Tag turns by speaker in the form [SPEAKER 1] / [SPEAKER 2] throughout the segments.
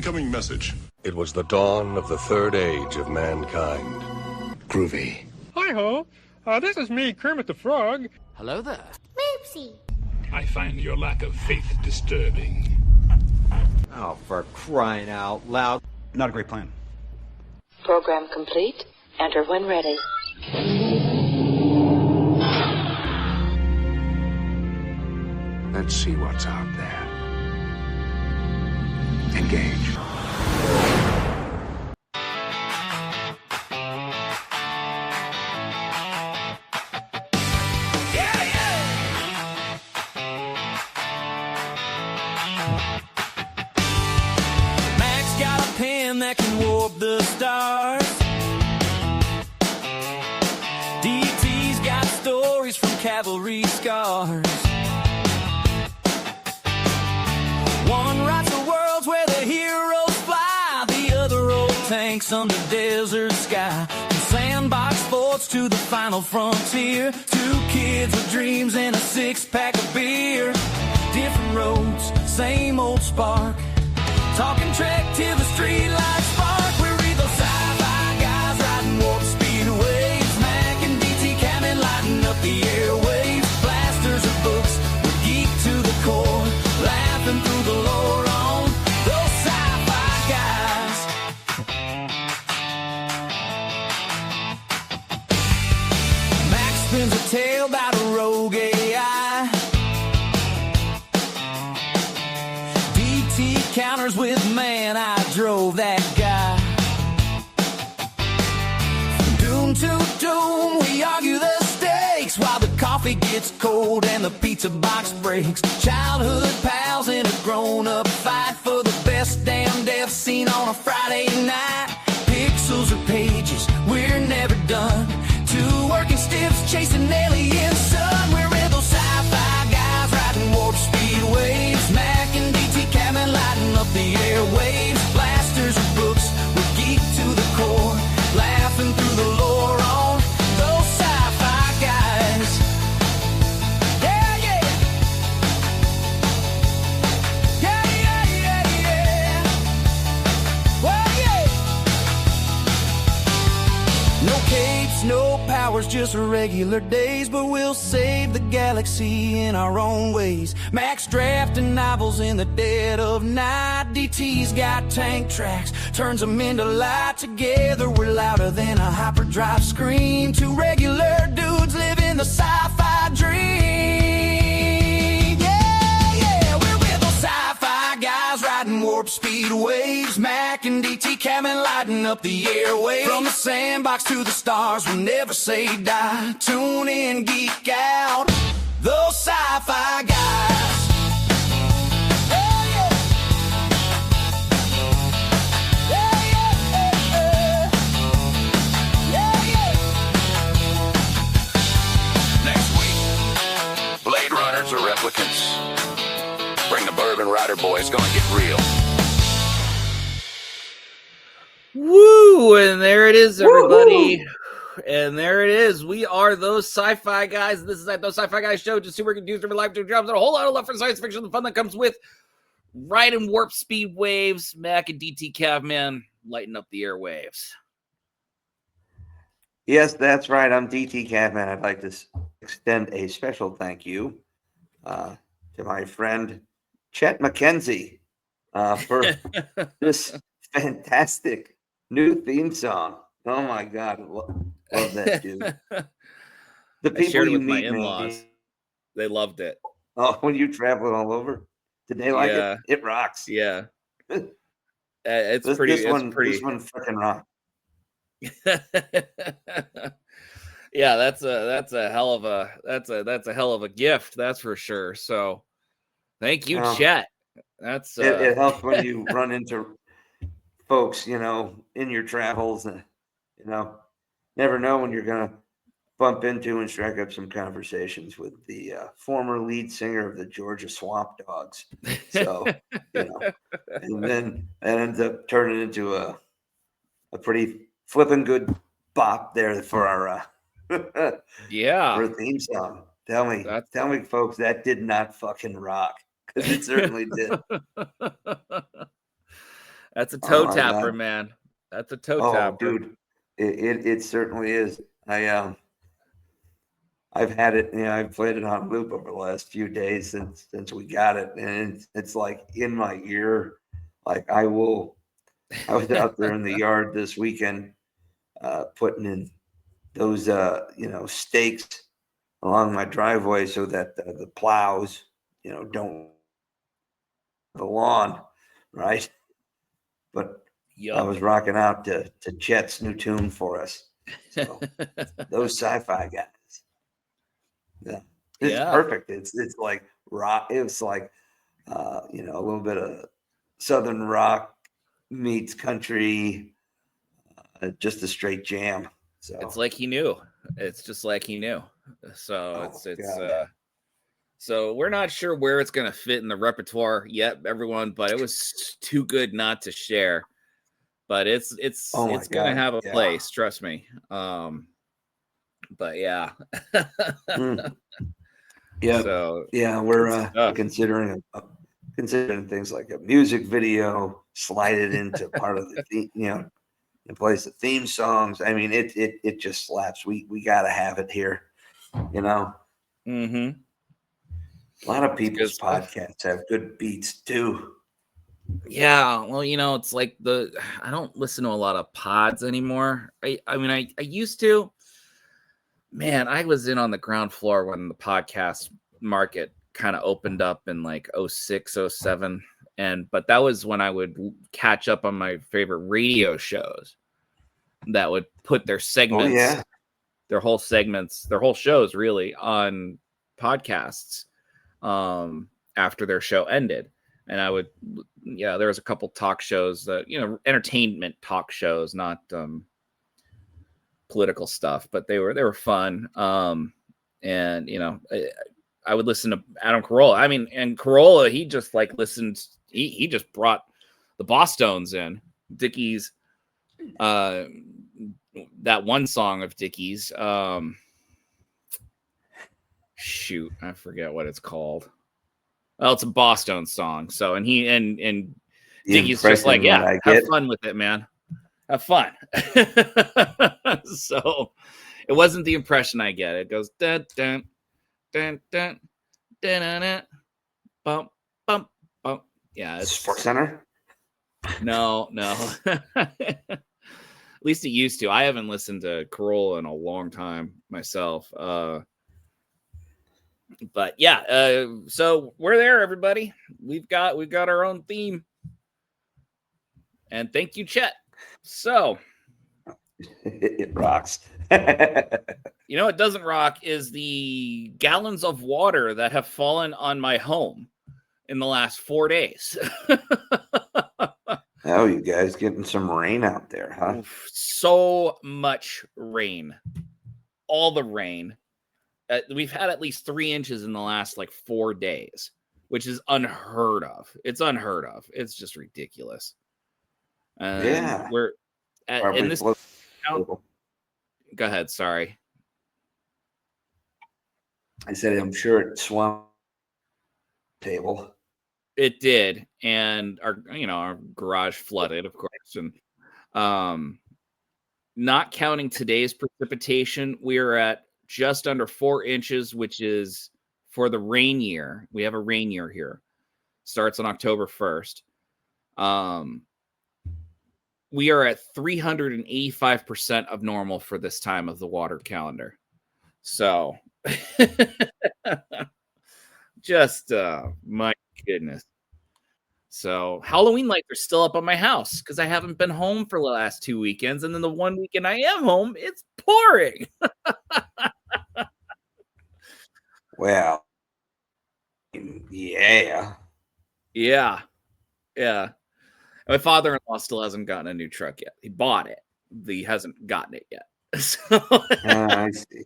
[SPEAKER 1] Incoming message.
[SPEAKER 2] It was the dawn of the third age of mankind.
[SPEAKER 1] Groovy.
[SPEAKER 3] Hi-ho. This is me, Kermit the Frog.
[SPEAKER 4] Hello there.
[SPEAKER 5] Moopsie.
[SPEAKER 6] I find your lack of faith disturbing.
[SPEAKER 7] Oh, for crying out loud.
[SPEAKER 8] Not a great plan.
[SPEAKER 9] Program complete. Enter when ready.
[SPEAKER 1] Let's see what's out there. Engage.
[SPEAKER 4] Mack's got a pen that can warp the stars. DT's got stories from cavalry scars. One writes the worlds where the heroes fly, the other roll tanks under desert sky. From sandbox sports to the final frontier, two kids with dreams and a six-pack of beer. Different roads, same old spark. Talking Trek till the streetlights spark. We read those sci-fi guys riding warp speed waves. Mack and DT Cameron lighting up the airwaves. Blasters of books, we're geek to the core. Laughing through the lore on those sci-fi guys. Mack spins a tale about a rogue AI. DT counters with man, I drove that guy. From doom to doom, we argue the stakes while the coffee gets cold and the pizza box breaks. Childhood pals in a grown-up fight for the best damn death scene on a Friday night. Pixels or pages, we're never done. Two working stiffs chasing alien sun. We're in those sci-fi guys riding warp speed waves. Mack and DT Cameron lighting up the airwaves. Blasters or books, we're geek to the core. Laughing through the lore on those sci-fi guys. Yeah, yeah. Yeah, yeah, yeah, yeah. Well, yeah. No capes, no powers, just regular days. But we'll save the galaxy in our own ways. Mack's drafting novels in the dead of night. DT's got tank tracks, turns them into light. Together we're louder than a hyperdrive screen. Two regular dudes living the sci-fi dream. Yeah, yeah, we're with those sci-fi guys riding warp speed waves. Mack and DT Cameron lighting up the airwaves. From the sandbox to the stars, we'll never say die. Tune in, geek out, those sci-fi guys.
[SPEAKER 6] Blade Runners or replicants? Bring the Bourbon Rider boys, gonna get real.
[SPEAKER 10] Woo! And there it is, everybody. Woo-hoo! And there it is. We are those sci-fi guys. This is that Those Sci-Fi Guys show. Just super confused over life, doing jobs, and a whole lot of love for science fiction. The fun that comes with riding warp speed waves. Mack and DT Caveman lighting up the airwaves.
[SPEAKER 7] Yes, that's right. I'm DT Catman. I'd like to extend a special thank you to my friend Chet McKenzie for this fantastic new theme song. Oh my God, love that dude. The people
[SPEAKER 10] shared it
[SPEAKER 7] you
[SPEAKER 10] with my
[SPEAKER 7] meet,
[SPEAKER 10] in-laws.
[SPEAKER 7] man.
[SPEAKER 10] They loved it.
[SPEAKER 7] Oh, when you traveling all over, did they like it? It rocks.
[SPEAKER 10] Yeah, it's
[SPEAKER 7] This
[SPEAKER 10] pretty.
[SPEAKER 7] one freaking rocks.
[SPEAKER 10] Yeah, that's a hell of a gift, that's for sure. So thank you, Chet. That's
[SPEAKER 7] it helps when you run into folks, in your travels, and never know when you're gonna bump into and strike up some conversations with the former lead singer of the Georgia Swamp Dogs. So and then that ends up turning into a pretty flipping good bop there for our for a theme song. Tell me, folks, that did not fucking rock, because it certainly did.
[SPEAKER 10] That's a toe
[SPEAKER 7] my
[SPEAKER 10] tapper,
[SPEAKER 7] God.
[SPEAKER 10] man. That's a toe
[SPEAKER 7] Oh,
[SPEAKER 10] tapper.
[SPEAKER 7] dude, it certainly is. I've had it, I've played it on loop over the last few days since we got it, and it's like in my ear. Like I was out there in the yard this weekend, putting in those stakes along my driveway so that the plows, don't the lawn, right? But I
[SPEAKER 10] Yup.
[SPEAKER 7] was rocking out to Chet's new tune for us. So those sci-fi guys. Yeah. It's
[SPEAKER 10] Yeah.
[SPEAKER 7] perfect. It's like rock. It's like a little bit of southern rock meets country, just a straight jam. So
[SPEAKER 10] It's like he knew. It's just like he knew. So
[SPEAKER 7] oh
[SPEAKER 10] it's
[SPEAKER 7] God.
[SPEAKER 10] so we're not sure where it's gonna fit in the repertoire yet, everyone, but it was too good not to share. But
[SPEAKER 7] Oh my
[SPEAKER 10] it's gonna
[SPEAKER 7] God.
[SPEAKER 10] have a
[SPEAKER 7] Yeah.
[SPEAKER 10] place, trust me. But yeah.
[SPEAKER 7] Mm. Yeah.
[SPEAKER 10] So
[SPEAKER 7] Yeah.
[SPEAKER 10] good
[SPEAKER 7] We're
[SPEAKER 10] stuff.
[SPEAKER 7] considering things like a music video, slide it into part of the theme, and plays the theme songs. I mean, it just slaps. We gotta have it here.
[SPEAKER 10] Mm-hmm.
[SPEAKER 7] A lot of
[SPEAKER 10] It's good
[SPEAKER 7] people's
[SPEAKER 10] stuff.
[SPEAKER 7] podcasts have good beats too.
[SPEAKER 10] Yeah, well, it's like I don't listen to a lot of pods anymore. I mean I used to. Man, I was in on the ground floor when the podcast market kind of opened up in like 06, 07. But that was when I would catch up on my favorite radio shows that would put their
[SPEAKER 7] Oh
[SPEAKER 10] segments,
[SPEAKER 7] yeah.
[SPEAKER 10] their whole segments, their whole shows really on podcasts after their show ended. And I would, there was a couple talk shows that, entertainment talk shows, not political stuff, but they were fun. And I would listen to Adam Carolla. I mean, and Carolla, he just like listened. He just brought the Bosstones in Dickie's. That one song of Dickie's. Shoot, I forget what it's called. Well, it's a Boston song. So, and he and
[SPEAKER 7] The
[SPEAKER 10] Dickie's just like,
[SPEAKER 7] impression that
[SPEAKER 10] yeah,
[SPEAKER 7] I
[SPEAKER 10] have
[SPEAKER 7] get.
[SPEAKER 10] fun with it, man. Have fun. So it wasn't the impression I get. It goes dun dun dun dun dun dun, dun bump bump bump. Yeah, it's
[SPEAKER 7] Sports Center.
[SPEAKER 10] no. At least it used to. I haven't listened to Corolla in a long time myself. But yeah, so we're there, everybody. We've got our own theme. And thank you, Chet. So
[SPEAKER 7] It rocks.
[SPEAKER 10] it doesn't rock is the gallons of water that have fallen on my home in the last 4 days.
[SPEAKER 7] Oh, you guys getting some rain out there, huh?
[SPEAKER 10] So much rain. All the rain. We've had at least 3 inches in the last 4 days, which is unheard of. It's unheard of. It's just ridiculous. And
[SPEAKER 7] Yeah.
[SPEAKER 10] we're in this. Go ahead. Sorry.
[SPEAKER 7] I said, I'm sure it swam table.
[SPEAKER 10] It did, and our garage flooded, of course, and not counting today's precipitation, we're at just under 4 inches, which is for the rain year. We have a rain year here. Starts on October 1st. We are at 385% of normal for this time of the water calendar. So just my goodness. So Halloween lights are still up on my house because I haven't been home for the last 2 weekends. And then the one weekend I am home, it's pouring.
[SPEAKER 7] Well, yeah.
[SPEAKER 10] Yeah. My father-in-law still hasn't gotten a new truck yet. He bought it. He hasn't gotten it yet. So
[SPEAKER 7] I see.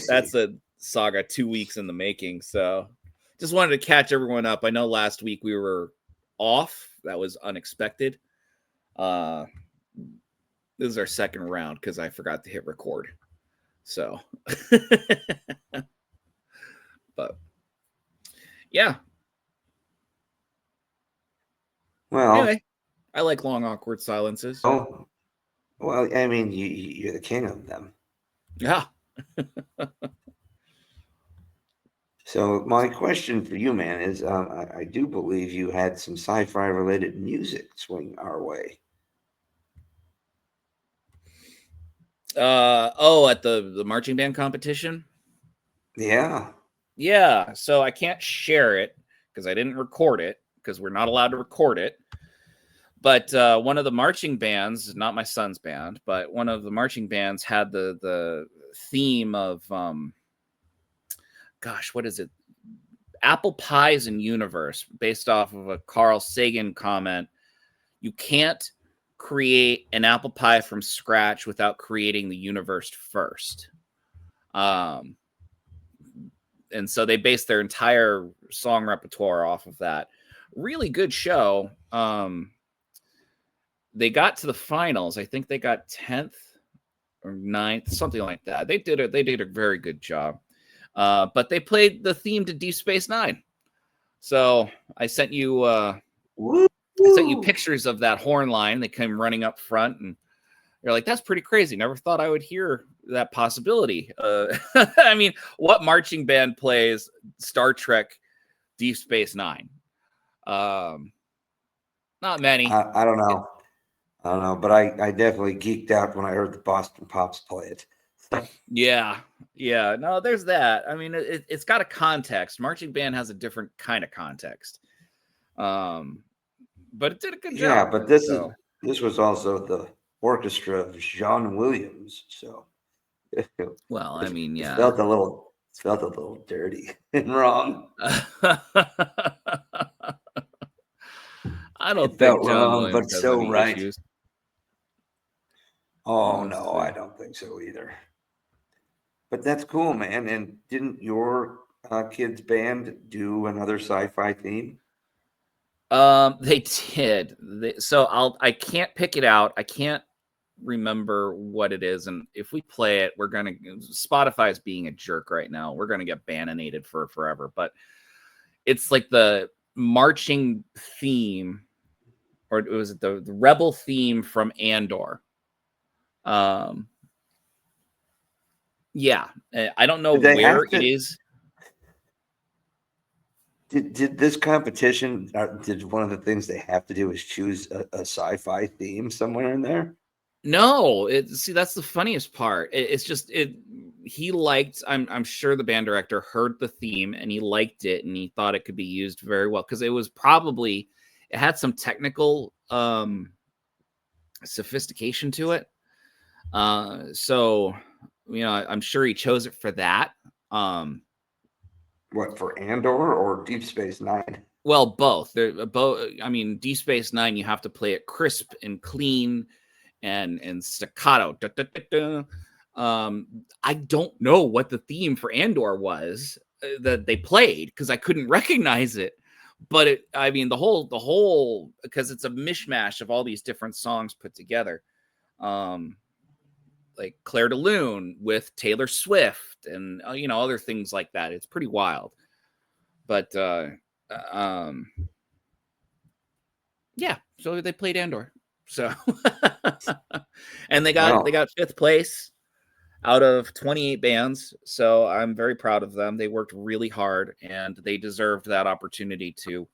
[SPEAKER 10] That's a saga 2 weeks in the making. So just wanted to catch everyone up. I know last week we were off. That was unexpected. This is our second round because I forgot to hit record. So, but yeah.
[SPEAKER 7] Well,
[SPEAKER 10] Anyway, I like long, awkward silences.
[SPEAKER 7] oh, well, I mean, you're the king of them.
[SPEAKER 10] Yeah.
[SPEAKER 7] So my question for you, man, is I do believe you had some sci-fi related music swing our way.
[SPEAKER 10] At the marching band competition.
[SPEAKER 7] Yeah.
[SPEAKER 10] Yeah, so I can't share it because I didn't record it because we're not allowed to record it. But one of the marching bands, not my son's band, but one of the marching bands had the theme of gosh, what is it? Apple Pies in Universe, based off of a Carl Sagan comment. You can't create an apple pie from scratch without creating the universe first. And so they based their entire song repertoire off of that. Really good show. They got to the finals. I think they got 10th or 9th, something like that. They did a very good job. But they played the theme to Deep Space Nine. So I sent you pictures of that horn line. They came running up front, and you're like, that's pretty crazy. Never thought I would hear that possibility. I mean, what marching band plays Star Trek Deep Space Nine? Not many.
[SPEAKER 7] I don't know. I don't know, but I definitely geeked out when I heard the Boston Pops play it.
[SPEAKER 10] Yeah. No, there's that. I mean, it's got a context. Marching band has a different kind of context. But it did a good job.
[SPEAKER 7] Yeah, but this was also the orchestra of John Williams, so
[SPEAKER 10] well, I mean, yeah,
[SPEAKER 7] it felt a little dirty and wrong.
[SPEAKER 10] I don't
[SPEAKER 7] It
[SPEAKER 10] think
[SPEAKER 7] felt
[SPEAKER 10] John
[SPEAKER 7] wrong,
[SPEAKER 10] Williams
[SPEAKER 7] but
[SPEAKER 10] has
[SPEAKER 7] so
[SPEAKER 10] any
[SPEAKER 7] right.
[SPEAKER 10] issues.
[SPEAKER 7] Oh no, I don't think so either. But that's cool, man. And didn't your kids' band do another sci-fi theme?
[SPEAKER 10] They did. I can't pick it out. I can't remember what it is, and if we play it, Spotify's being a jerk right now. We're gonna get banninated for forever. But it's like the marching theme, or was it the rebel theme from Andor? Yeah, I don't know where it is.
[SPEAKER 7] Did this competition? Did one of the things they have to do is choose a sci-fi theme somewhere in there?
[SPEAKER 10] No, see, that's the funniest part. It's just he liked. I'm sure the band director heard the theme and he liked it and he thought it could be used very well because it had some technical sophistication to it. So I'm sure he chose it for that.
[SPEAKER 7] What, for Andor or Deep Space Nine?
[SPEAKER 10] Well, both. They're both. I mean, Deep Space Nine, you have to play it crisp and clean and staccato. Da, da, da, da. I don't know what the theme for Andor was that they played because I couldn't recognize it. But the whole because it's a mishmash of all these different songs put together. Like Claire de Lune with Taylor Swift and other things like that. It's pretty wild. But yeah, so they played Andor. So and they got 5th place out of 28 bands. So I'm very proud of them. They worked really hard and they deserved that opportunity to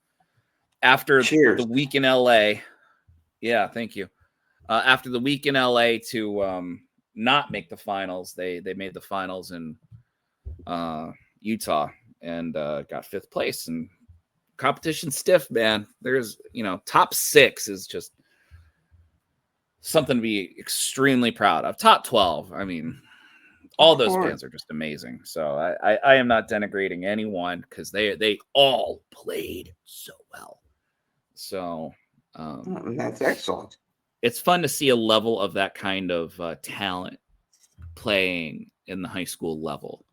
[SPEAKER 10] after the week in LA. Yeah, thank you. After the week in LA to not make the finals, they made the finals in Utah and got 5th place. And competition stiff, man. There's top 6 is just something to be extremely proud of. Top 12, I mean, all those bands are just amazing. So I am not denigrating anyone because they all played so well. So
[SPEAKER 7] that's excellent.
[SPEAKER 10] It's fun to see a level of that kind of talent playing in the high school level.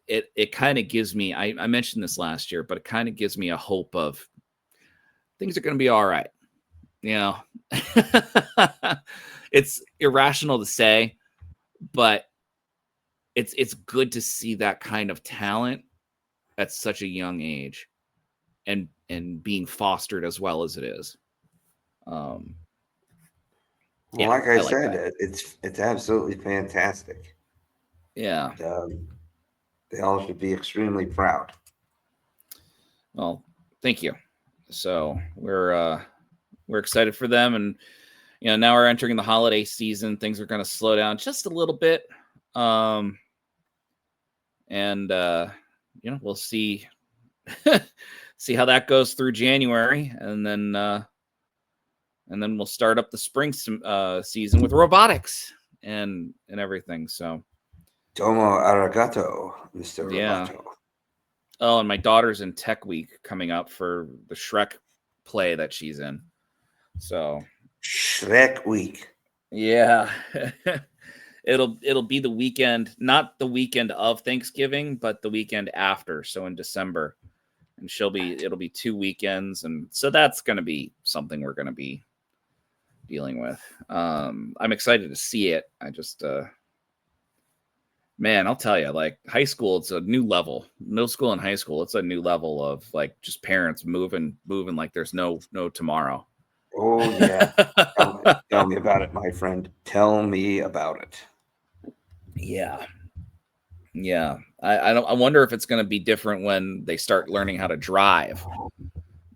[SPEAKER 10] It kind of gives me, I mentioned this last year, but it kind of gives me a hope of things are going to be all right. It's irrational to say, but it's good to see that kind of talent at such a young age and and being fostered as well as it is.
[SPEAKER 7] Well,
[SPEAKER 10] Yeah,
[SPEAKER 7] like I
[SPEAKER 10] like
[SPEAKER 7] said,
[SPEAKER 10] that.
[SPEAKER 7] it's absolutely fantastic.
[SPEAKER 10] Yeah.
[SPEAKER 7] They all should be extremely proud.
[SPEAKER 10] Well, thank you. So we're excited for them, and now we're entering the holiday season. Things are going to slow down just a little bit, and we'll see see how that goes through January, and then we'll start up the spring season with robotics and everything. So
[SPEAKER 7] Domo arigato, Mr.
[SPEAKER 10] yeah.
[SPEAKER 7] Roboto.
[SPEAKER 10] Oh, and my daughter's in Tech Week coming up for the Shrek play that she's in. So
[SPEAKER 7] Shrek Week.
[SPEAKER 10] yeah. It'll be the weekend, not the weekend of Thanksgiving, but the weekend after. So in December. And it'll be 2 weekends. And so that's going to be something we're going to be dealing with. I'm excited to see it. I just, man, I'll tell you, like high school, it's a new level. Middle school and high school, it's a new level of like just parents moving like there's no tomorrow.
[SPEAKER 7] Oh yeah. Tell me about it, my friend. Tell me about it.
[SPEAKER 10] Yeah. I wonder if it's going to be different when they start learning how to drive.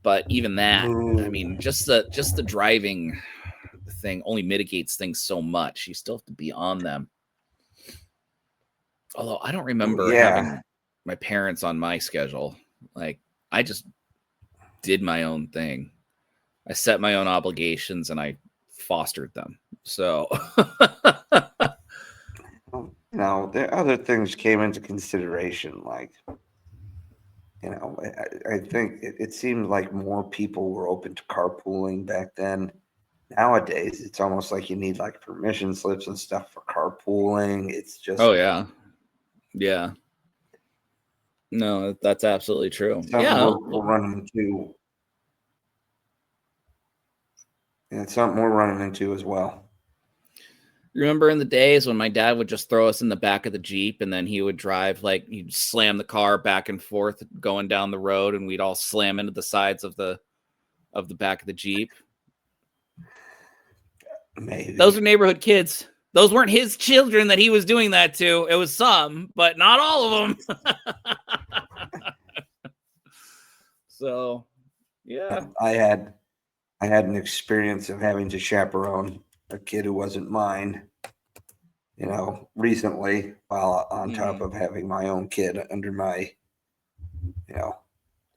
[SPEAKER 10] But even that, I mean, just the driving thing only mitigates things so much. You still have to be on them. Although I don't remember having my parents on my schedule. Like I just did my own thing. I set my own obligations and I fostered them. So
[SPEAKER 7] there other things came into consideration, like I think it seemed like more people were open to carpooling back then. Nowadays, it's almost like you need like permission slips and stuff for carpooling. It's just
[SPEAKER 10] yeah. No, that's absolutely true.
[SPEAKER 7] something we're running into. And it's something we're running into as well.
[SPEAKER 10] Remember in the days when my dad would just throw us in the back of the Jeep and then he would drive, like he'd slam the car back and forth going down the road and we'd all slam into the sides of the back of the Jeep.
[SPEAKER 7] Maybe.
[SPEAKER 10] Those are neighborhood kids. Those weren't his children that he was doing that to. It was some, but not all of them. So, yeah.
[SPEAKER 7] I had an experience of having to chaperone a kid who wasn't mine, recently, while on top of having my own kid under my,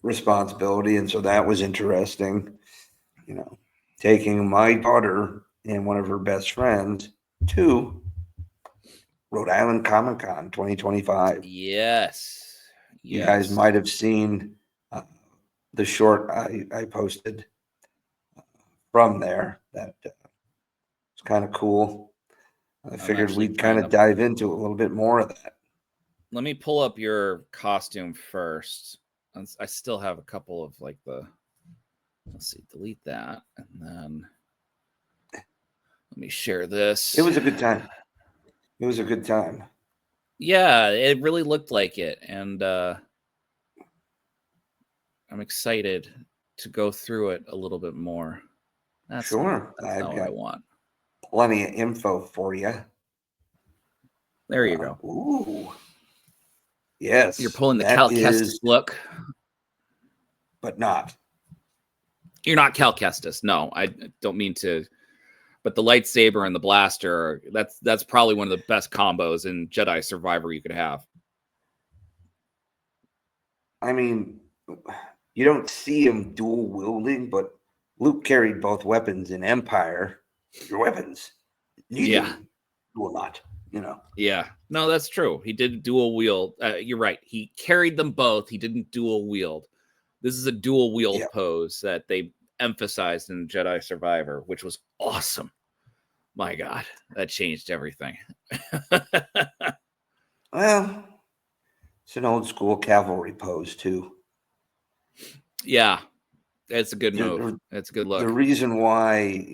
[SPEAKER 7] responsibility. And so that was interesting, taking my daughter and one of her best friends to Rhode Island Comic-Con 2025.
[SPEAKER 10] Yes.
[SPEAKER 7] You guys might have seen the short I posted from there. That it's kind of cool. I figured we'd kind of dive into a little bit more of that.
[SPEAKER 10] Let me pull up your costume first. I still have a couple of like let's see, delete that. And then let me share this.
[SPEAKER 7] It was a good time.
[SPEAKER 10] Yeah, it really looked like it. And I'm excited to go through it a little bit more. That's
[SPEAKER 7] sure.
[SPEAKER 10] That's not what I want.
[SPEAKER 7] Plenty of info for you.
[SPEAKER 10] There you go.
[SPEAKER 7] Ooh. Yes.
[SPEAKER 10] You're pulling the Cal Kestis look.
[SPEAKER 7] But not.
[SPEAKER 10] You're not Cal Kestis. No, I don't mean to. But the lightsaber and the blaster, that's probably one of the best combos in Jedi Survivor you could have.
[SPEAKER 7] I mean, you don't see him dual wielding, but Luke carried both weapons in Empire. Your weapons. Do a lot,
[SPEAKER 10] Yeah. No, that's true. He did dual wield. You're right. He carried them both. He didn't dual wield. This is a dual wield pose that they emphasized in Jedi Survivor, which was awesome. My God, that changed everything.
[SPEAKER 7] Well, it's an old school cavalry pose too.
[SPEAKER 10] Yeah, it's a good move. It's a good look.
[SPEAKER 7] The reason why,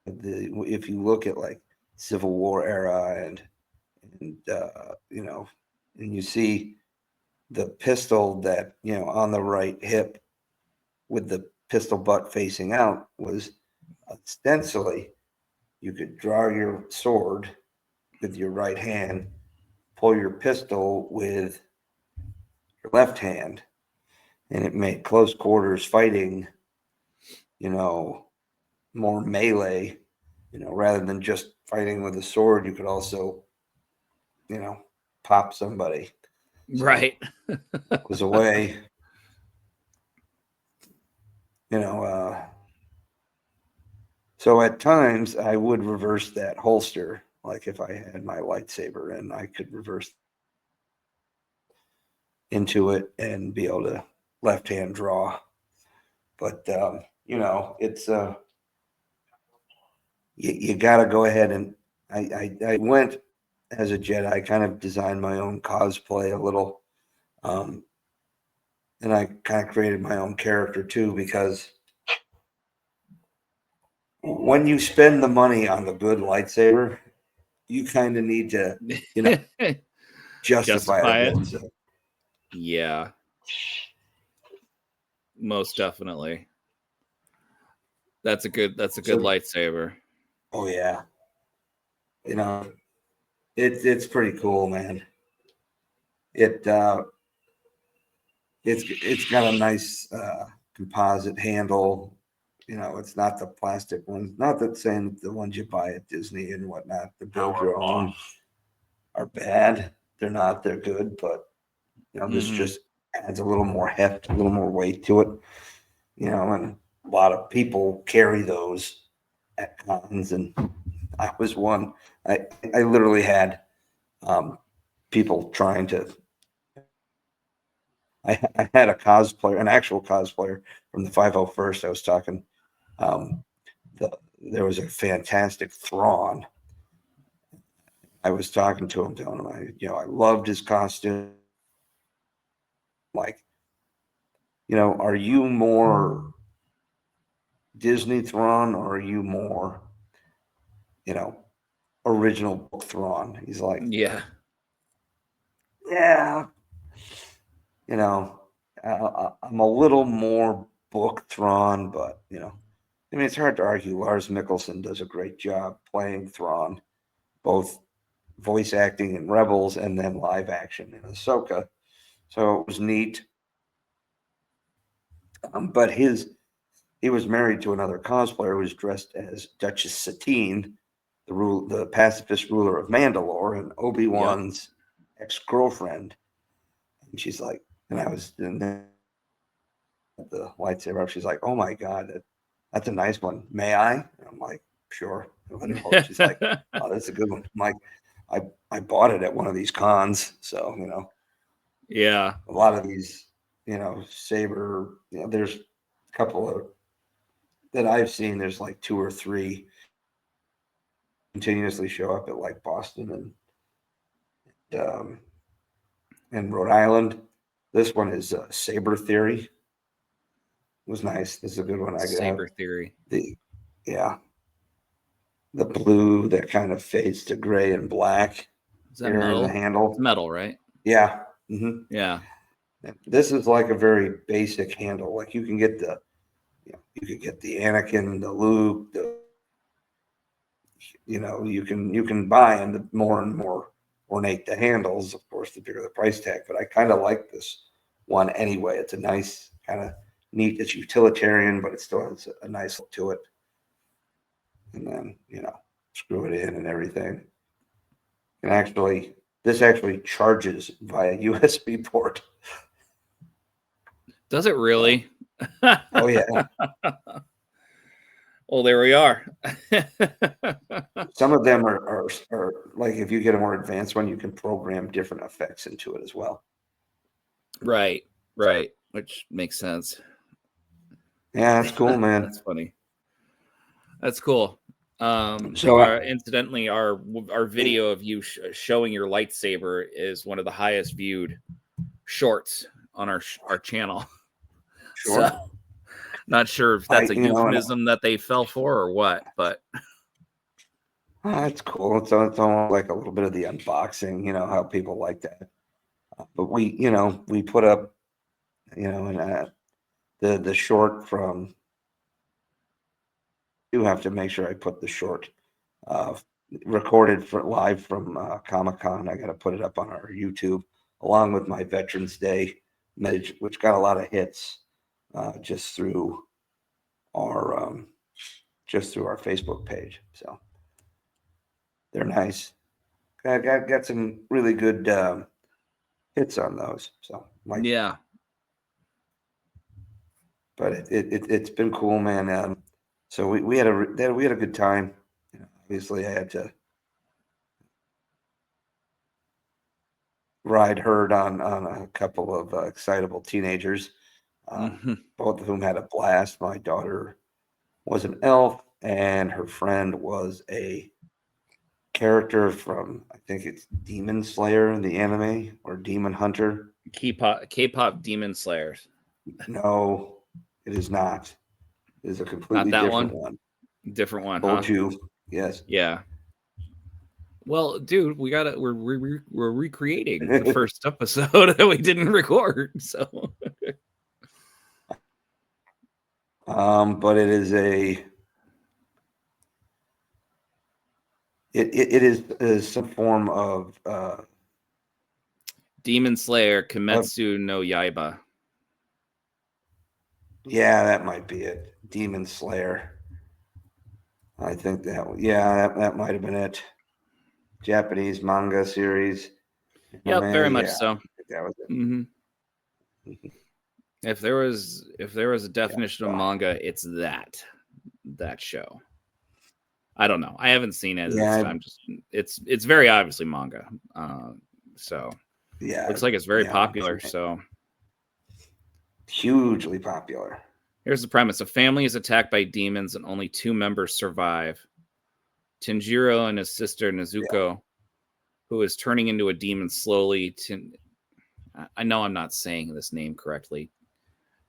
[SPEAKER 7] if you look at like Civil War era and you see the pistol that, on the right hip with the pistol butt facing out was ostensibly you could draw your sword with your right hand, pull your pistol with your left hand, and it made close quarters fighting, more melee, rather than just fighting with a sword. You could also, pop somebody. So
[SPEAKER 10] Right.
[SPEAKER 7] it was a way, so at times I would reverse that holster. Like if I had my lightsaber and I could reverse into it and be able to left hand draw. But, it's, you got to go ahead and I went as a Jedi. I kind of designed my own cosplay a little. And I kind of created my own character too, because when you spend the money on the good lightsaber, you kind of need to, justify it. So.
[SPEAKER 10] Yeah. Most definitely. That's a good lightsaber.
[SPEAKER 7] Oh yeah. It's pretty cool, man. It's got a nice composite handle. It's not the plastic ones. Not that saying that the ones you buy at Disney and whatnot, the build your own, are bad. They're not. They're good, but this just adds a little more heft, a little more weight to it. And a lot of people carry those at cons, and I was one. I literally had people trying to. I had a cosplayer, an actual cosplayer from the 501st. I was talking. There was a fantastic Thrawn. I was talking to him, telling him I loved his costume. Like, are you more Disney Thrawn or are you more, original book Thrawn? He's like,
[SPEAKER 10] yeah.
[SPEAKER 7] I'm a little more book Thrawn, but it's hard to argue. Lars Mikkelsen does a great job playing Thrawn, both voice acting in Rebels and then live action in Ahsoka. So it was neat. But he was married to another cosplayer who was dressed as Duchess Satine, the pacifist ruler of Mandalore, and Obi-Wan's ex-girlfriend. And she's like, and I was in the lightsaber. She's like, "Oh my God, that's a nice one. May I?" And I'm like, "Sure." She's like, "Oh, that's a good one." I'm like, I bought it at one of these cons, so
[SPEAKER 10] yeah,
[SPEAKER 7] a lot of these, saber. There's a couple of that I've seen. There's like 2 or 3 continuously show up at like Boston and Rhode Island. This one is Saber Theory. It was nice. This is a good one. I got
[SPEAKER 10] Saber Theory.
[SPEAKER 7] The blue that kind of fades to gray and black.
[SPEAKER 10] Is that metal?
[SPEAKER 7] In the handle.
[SPEAKER 10] It's metal, right?
[SPEAKER 7] Yeah. Mm-hmm.
[SPEAKER 10] Yeah.
[SPEAKER 7] This is like a very basic handle. Like you can get you could get the Anakin, the Luke, you can buy, and the more and more ornate the handles, of course, the bigger the price tag. But I kind of like this one anyway. It's a nice kind of neat. It's utilitarian, but it still has a nice look to it. And then screw it in and everything. And this actually charges via USB port.
[SPEAKER 10] Does it really?
[SPEAKER 7] Oh yeah.
[SPEAKER 10] Well, there we are.
[SPEAKER 7] Some of them are like, if you get a more advanced one, you can program different effects into it as well.
[SPEAKER 10] Right. Which makes sense.
[SPEAKER 7] Yeah, that's cool, man.
[SPEAKER 10] That's funny. That's cool. Incidentally, our video of you showing your lightsaber is one of the highest viewed shorts on our channel.
[SPEAKER 7] Sure.
[SPEAKER 10] So, not sure if that's a euphemism that they fell for or what, but
[SPEAKER 7] that's cool. It's almost like a little bit of the unboxing. How people like that. But we put up, and the short from. Do have to make sure I put the short uh, recorded for live from Comic-Con. I got to put it up on our YouTube along with my Veterans Day message, which got a lot of hits just through our Facebook page. So they're nice. Got some really good hits on those. So
[SPEAKER 10] Yeah.
[SPEAKER 7] But it's been cool, man. So we had a good time. Obviously, I had to ride herd on a couple of excitable teenagers, both of whom had a blast. My daughter was an elf, and her friend was a character from, I think it's Demon Slayer in the anime, or Demon Hunter.
[SPEAKER 10] K-pop Demon Slayers.
[SPEAKER 7] No, it is not. It is a completely different one.
[SPEAKER 10] Different one,
[SPEAKER 7] Told you. Yes.
[SPEAKER 10] Yeah. Well, dude, we're recreating the first episode that we didn't record, so.
[SPEAKER 7] But it is it is some form of
[SPEAKER 10] Demon Slayer Kimetsu no Yaiba.
[SPEAKER 7] Yeah, that might be it. Demon Slayer. I think that might have been it. Japanese manga series.
[SPEAKER 10] Yep, very much so.
[SPEAKER 7] That was it.
[SPEAKER 10] Mm-hmm. If there was a definition of manga, it's that show. I don't know. I haven't seen it. I'm just it's very obviously manga. So
[SPEAKER 7] yeah,
[SPEAKER 10] looks like it's very popular. So
[SPEAKER 7] hugely popular.
[SPEAKER 10] Here's the premise: a family is attacked by demons, and only 2 members survive. Tanjiro and his sister Nezuko, who is turning into a demon slowly. I know I'm not saying this name correctly.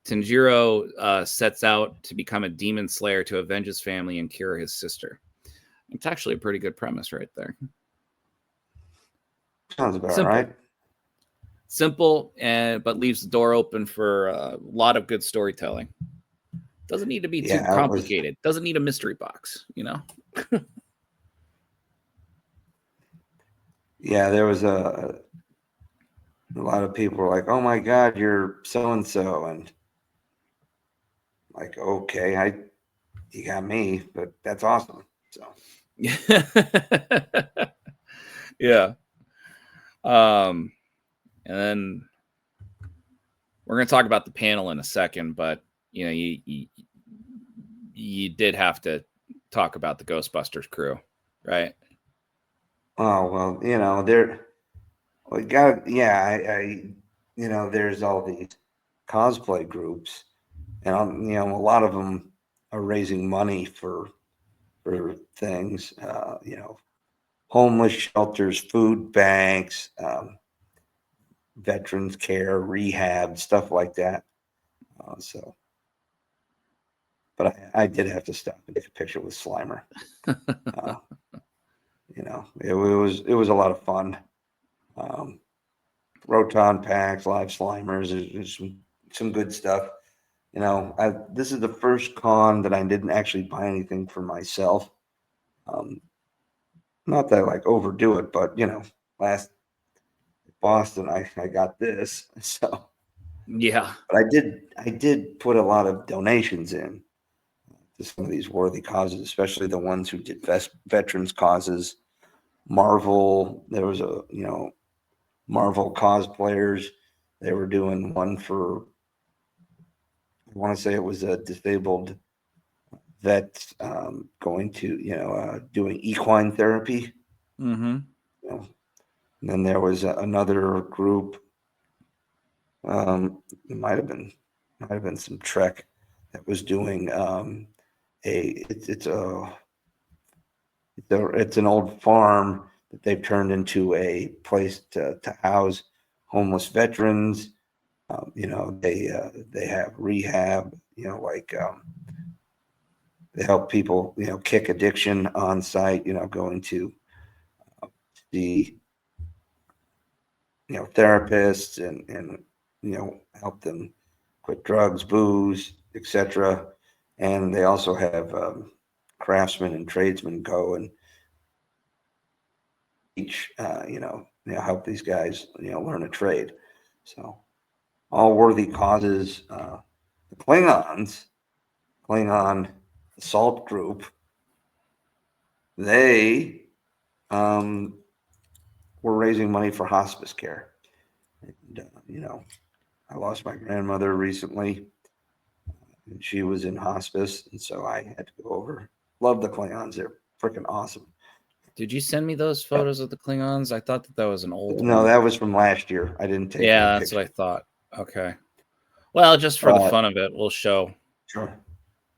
[SPEAKER 10] Tanjiro sets out to become a demon slayer to avenge his family and cure his sister. It's actually a pretty good premise right there.
[SPEAKER 7] Sounds about right.
[SPEAKER 10] Simple, but leaves the door open for a lot of good storytelling. Doesn't need to be too complicated. Doesn't need a mystery box,
[SPEAKER 7] Yeah, there was a lot of people were like, "Oh my God, you're so and so," and like, "Okay, you got me, but that's awesome." So,
[SPEAKER 10] yeah. And then we're going to talk about the panel in a second, but you did have to talk about the Ghostbusters crew, right?
[SPEAKER 7] Oh well, there's all these cosplay groups, and a lot of them are raising money for things, homeless shelters, food banks, veterans care, rehab, stuff like that. But I did have to stop and take a picture with Slimer. It was a lot of fun. Proton packs, live Slimers, there's some good stuff. This is the first con that I didn't actually buy anything for myself. Not that I overdo it, but last Boston I got this. So
[SPEAKER 10] yeah.
[SPEAKER 7] But I did put a lot of donations in to some of these worthy causes, especially the ones who did veterans causes. Marvel, there was Marvel cosplayers. They were doing one for, I want to say it was a disabled vet going to, doing equine therapy.
[SPEAKER 10] Mm-hmm.
[SPEAKER 7] And then there was another group. It might have been some Trek that was doing it's an old farm that they've turned into a place to house homeless veterans. They have rehab. They help people kick addiction on site. Going to the therapists and help them quit drugs, booze, etc. And they also have craftsmen and tradesmen go and teach, help these guys, learn a trade. So all worthy causes. The Klingon assault group, they were raising money for hospice care. And, I lost my grandmother recently, and she was in hospice, and so I had to go over. Love the Klingons; they're freaking awesome.
[SPEAKER 10] Did you send me those photos of the Klingons? I thought that was an old
[SPEAKER 7] No,
[SPEAKER 10] one.
[SPEAKER 7] that was from last year. I didn't take.
[SPEAKER 10] Yeah, that's what I thought. Okay. Well, just for the fun of it, we'll show.
[SPEAKER 7] Sure.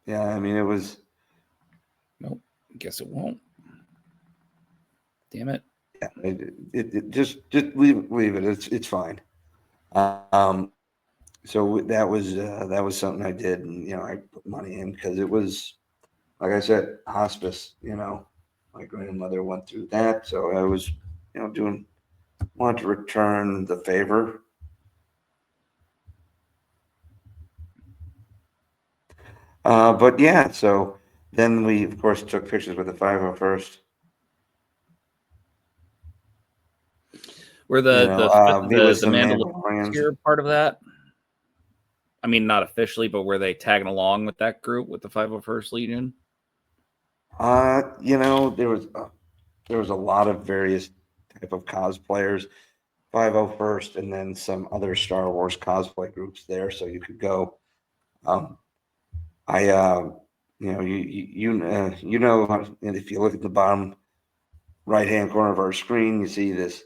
[SPEAKER 7] Yeah, I mean, it was.
[SPEAKER 10] Nope. Guess it won't. Damn it.
[SPEAKER 7] Yeah, it just leave it. It's fine. So that was something I did, and I put money in because it was, like I said, hospice. My grandmother went through that, so I was, wanted to return the favor. But yeah, so then we of course took pictures with the 501st.
[SPEAKER 10] Were the Mandalorians here part of that? I mean, not officially, but were they tagging along with that group with the 501st Legion?
[SPEAKER 7] There was a lot of various type of cosplayers, 501st, and then some other Star Wars cosplay groups there, so you could go. And if you look at the bottom right-hand corner of our screen, you see this,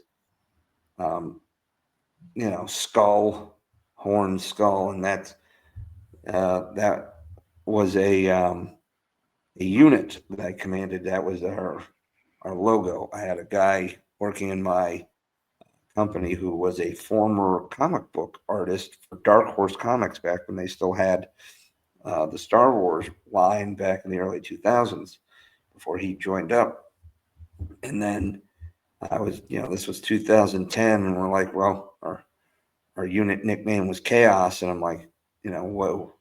[SPEAKER 7] horn skull, and that was a unit that I commanded. That was our logo. I had a guy working in my company who was a former comic book artist for Dark Horse Comics back when they still had the Star Wars line back in the early 2000s before he joined up. And then this was 2010, and we're like, well, our unit nickname was Chaos, and I'm like, whoa.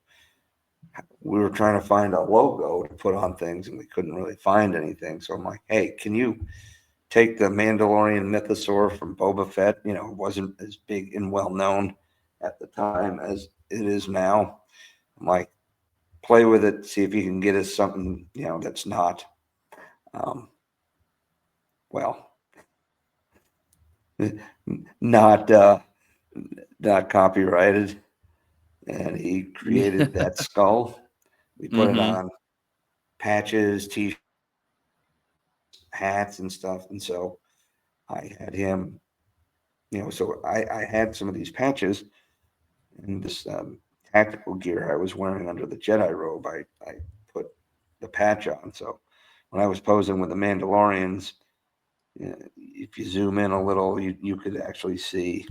[SPEAKER 7] We were trying to find a logo to put on things, and we couldn't really find anything. So I'm like, hey, can you take the Mandalorian mythosaur from Boba Fett? It wasn't as big and well known at the time as it is now. I'm like, play with it, see if you can get us something, that's not, not copyrighted. And he created that skull. We put it on patches, t-shirts, hats, and stuff. And so I had him, so I had some of these patches and this tactical gear I was wearing under the Jedi robe. I put the patch on. So when I was posing with the Mandalorians, if you zoom in a little, you could actually see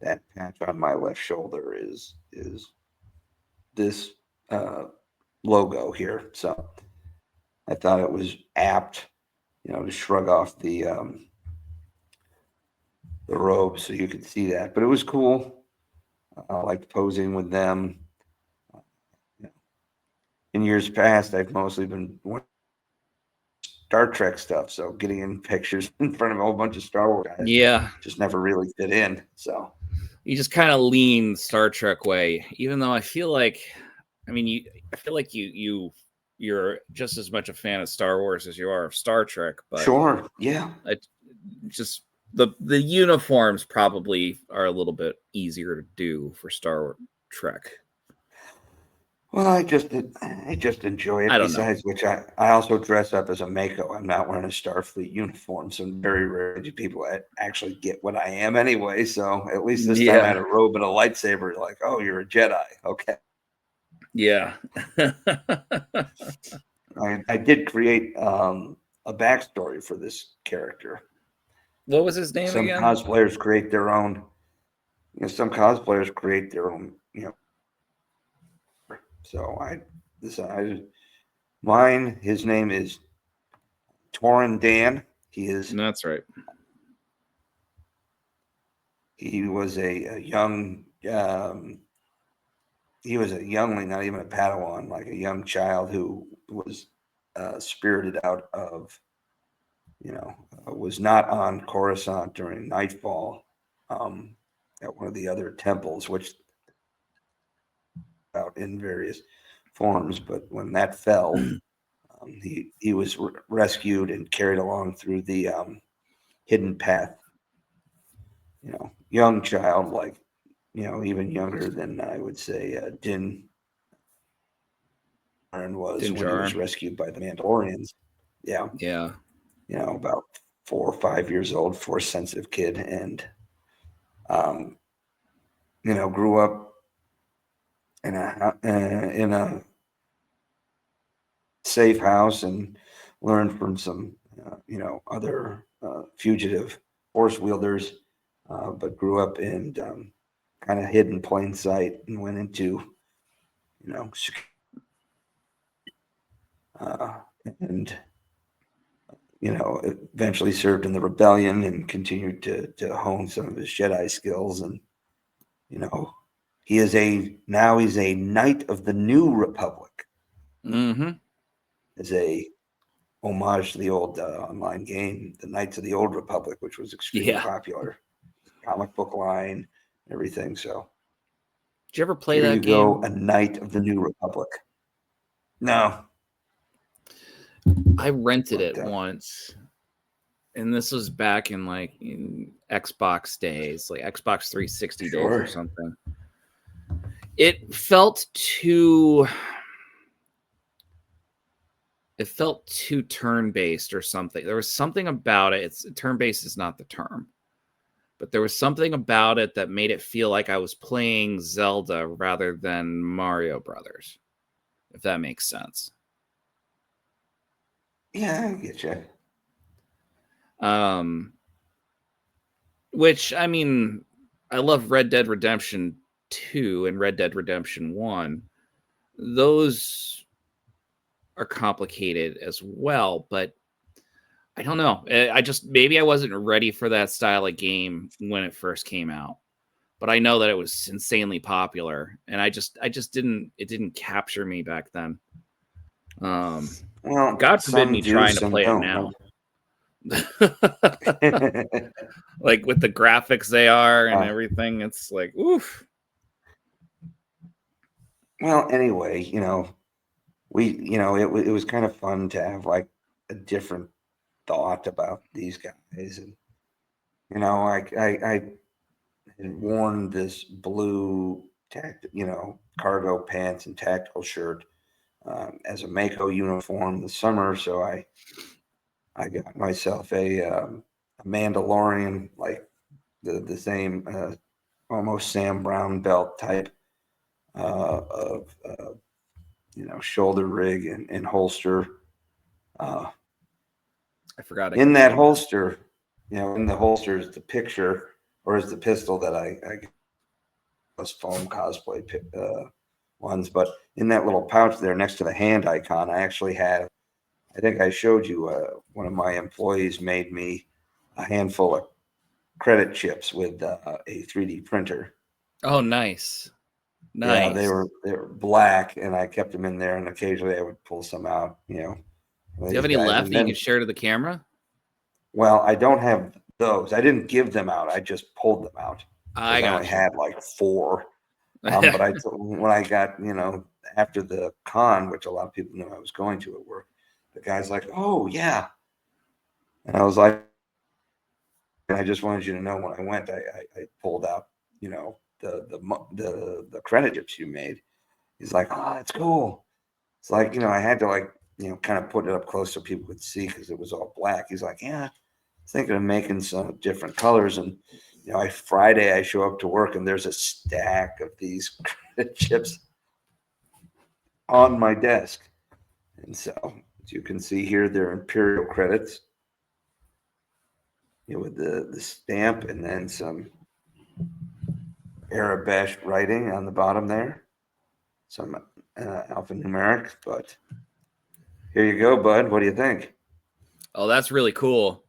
[SPEAKER 7] that patch on my left shoulder is this logo here. So I thought it was apt, to shrug off the robe so you could see that. But it was cool. I liked posing with them. In years past, I've mostly been Star Trek stuff, so getting in pictures in front of a whole bunch of Star Wars guys, just never really fit in. So
[SPEAKER 10] you just kind of lean Star Trek way, even though I feel like, you're just as much a fan of Star Wars as you are of Star Trek. But
[SPEAKER 7] sure, yeah,
[SPEAKER 10] just the uniforms probably are a little bit easier to do for Star Trek.
[SPEAKER 7] Well, I just enjoy it. Besides which, I also dress up as a Mako. I'm not wearing a Starfleet uniform, so very rare do people actually get what I am anyway. So at least this time I had a robe and a lightsaber. Like, oh, you're a Jedi. Okay.
[SPEAKER 10] Yeah.
[SPEAKER 7] I did create a backstory for this character.
[SPEAKER 10] What was his name
[SPEAKER 7] again?
[SPEAKER 10] Some
[SPEAKER 7] cosplayers create their own. Some cosplayers create their own. So I decided mine. His name is Torin Dan. He is.
[SPEAKER 10] That's right.
[SPEAKER 7] he was a young he was a youngling, not even a Padawan, like a young child who was spirited out of, was not on Coruscant during Nightfall at one of the other temples, which out in various forms. But when that fell, he was rescued and carried along through the hidden path. Young child, like, even younger than I would say Din was
[SPEAKER 10] Din
[SPEAKER 7] when he was
[SPEAKER 10] Djarin.
[SPEAKER 7] rescued by the Mandalorians. Yeah.
[SPEAKER 10] Yeah.
[SPEAKER 7] About 4 or 5 years old, force sensitive kid, and grew up in a safe house and learned from some other fugitive horse wielders, but grew up and kind of hid in plain sight and went into and eventually served in the rebellion and continued to hone some of his Jedi skills. And he's a Knight of the New Republic.
[SPEAKER 10] Mm-hmm.
[SPEAKER 7] As a homage to the old online game, the Knights of the Old Republic, which was extremely popular, comic book line, everything. So,
[SPEAKER 10] did you ever play
[SPEAKER 7] here
[SPEAKER 10] that
[SPEAKER 7] you
[SPEAKER 10] game?
[SPEAKER 7] go, a Knight of the New Republic. No,
[SPEAKER 10] I rented it once, and this was back in Xbox days, like Xbox 360 days or something. It felt too turn-based or something. There was something about it. Turn-based is not the term, but there was something about it that made it feel like I was playing Zelda rather than Mario Brothers, if that makes sense.
[SPEAKER 7] Yeah, I get you.
[SPEAKER 10] Which, I mean, I love Red Dead Redemption 2 and Red Dead Redemption 1. Those are complicated as well, but I don't know. Maybe I wasn't ready for that style of game when it first came out. But I know that it was insanely popular, and it didn't capture me back then.
[SPEAKER 7] Well,
[SPEAKER 10] God forbid me
[SPEAKER 7] do,
[SPEAKER 10] trying to
[SPEAKER 7] some
[SPEAKER 10] play
[SPEAKER 7] don't,
[SPEAKER 10] it now.
[SPEAKER 7] Right?
[SPEAKER 10] Like with the graphics they are and everything, it's like, oof.
[SPEAKER 7] Well, anyway, it was kind of fun to have like a different thought about these guys. And, I had worn this blue cargo pants and tactical shirt as a Mako uniform this summer. So I got myself a Mandalorian, like the same almost Sam Brown belt type of shoulder rig and holster.
[SPEAKER 10] I forgot.
[SPEAKER 7] In that holster, in the holster is the picture, or is the pistol that I those foam cosplay ones. But in that little pouch there next to the hand icon, I actually have, I think I showed you, one of my employees made me a handful of credit chips with a 3D printer.
[SPEAKER 10] Oh, nice.
[SPEAKER 7] Yeah, they were black, and I kept them in there, and occasionally I would pull some out. Do
[SPEAKER 10] you have any left that you can share to the camera?
[SPEAKER 7] Well, I don't have those. I didn't give them out. I just pulled them out.
[SPEAKER 10] I
[SPEAKER 7] only had like 4. But when I got, after the con, which a lot of people knew I was going to at work, the guy's like, "Oh yeah," and I was like, "I just wanted you to know when I went, I pulled out, the credit chips you made." He's like, "Oh, that's cool." It's like, I had to kind of put it up close so people could see because it was all black. He's like, "Yeah, thinking of making some different colors." And Friday I show up to work and there's a stack of these credit chips on my desk. And so, as you can see here, they're Imperial credits, with the stamp and then some Arabic writing on the bottom there, some alphanumeric. But here you go, bud. What do you think?
[SPEAKER 10] Oh, that's really cool.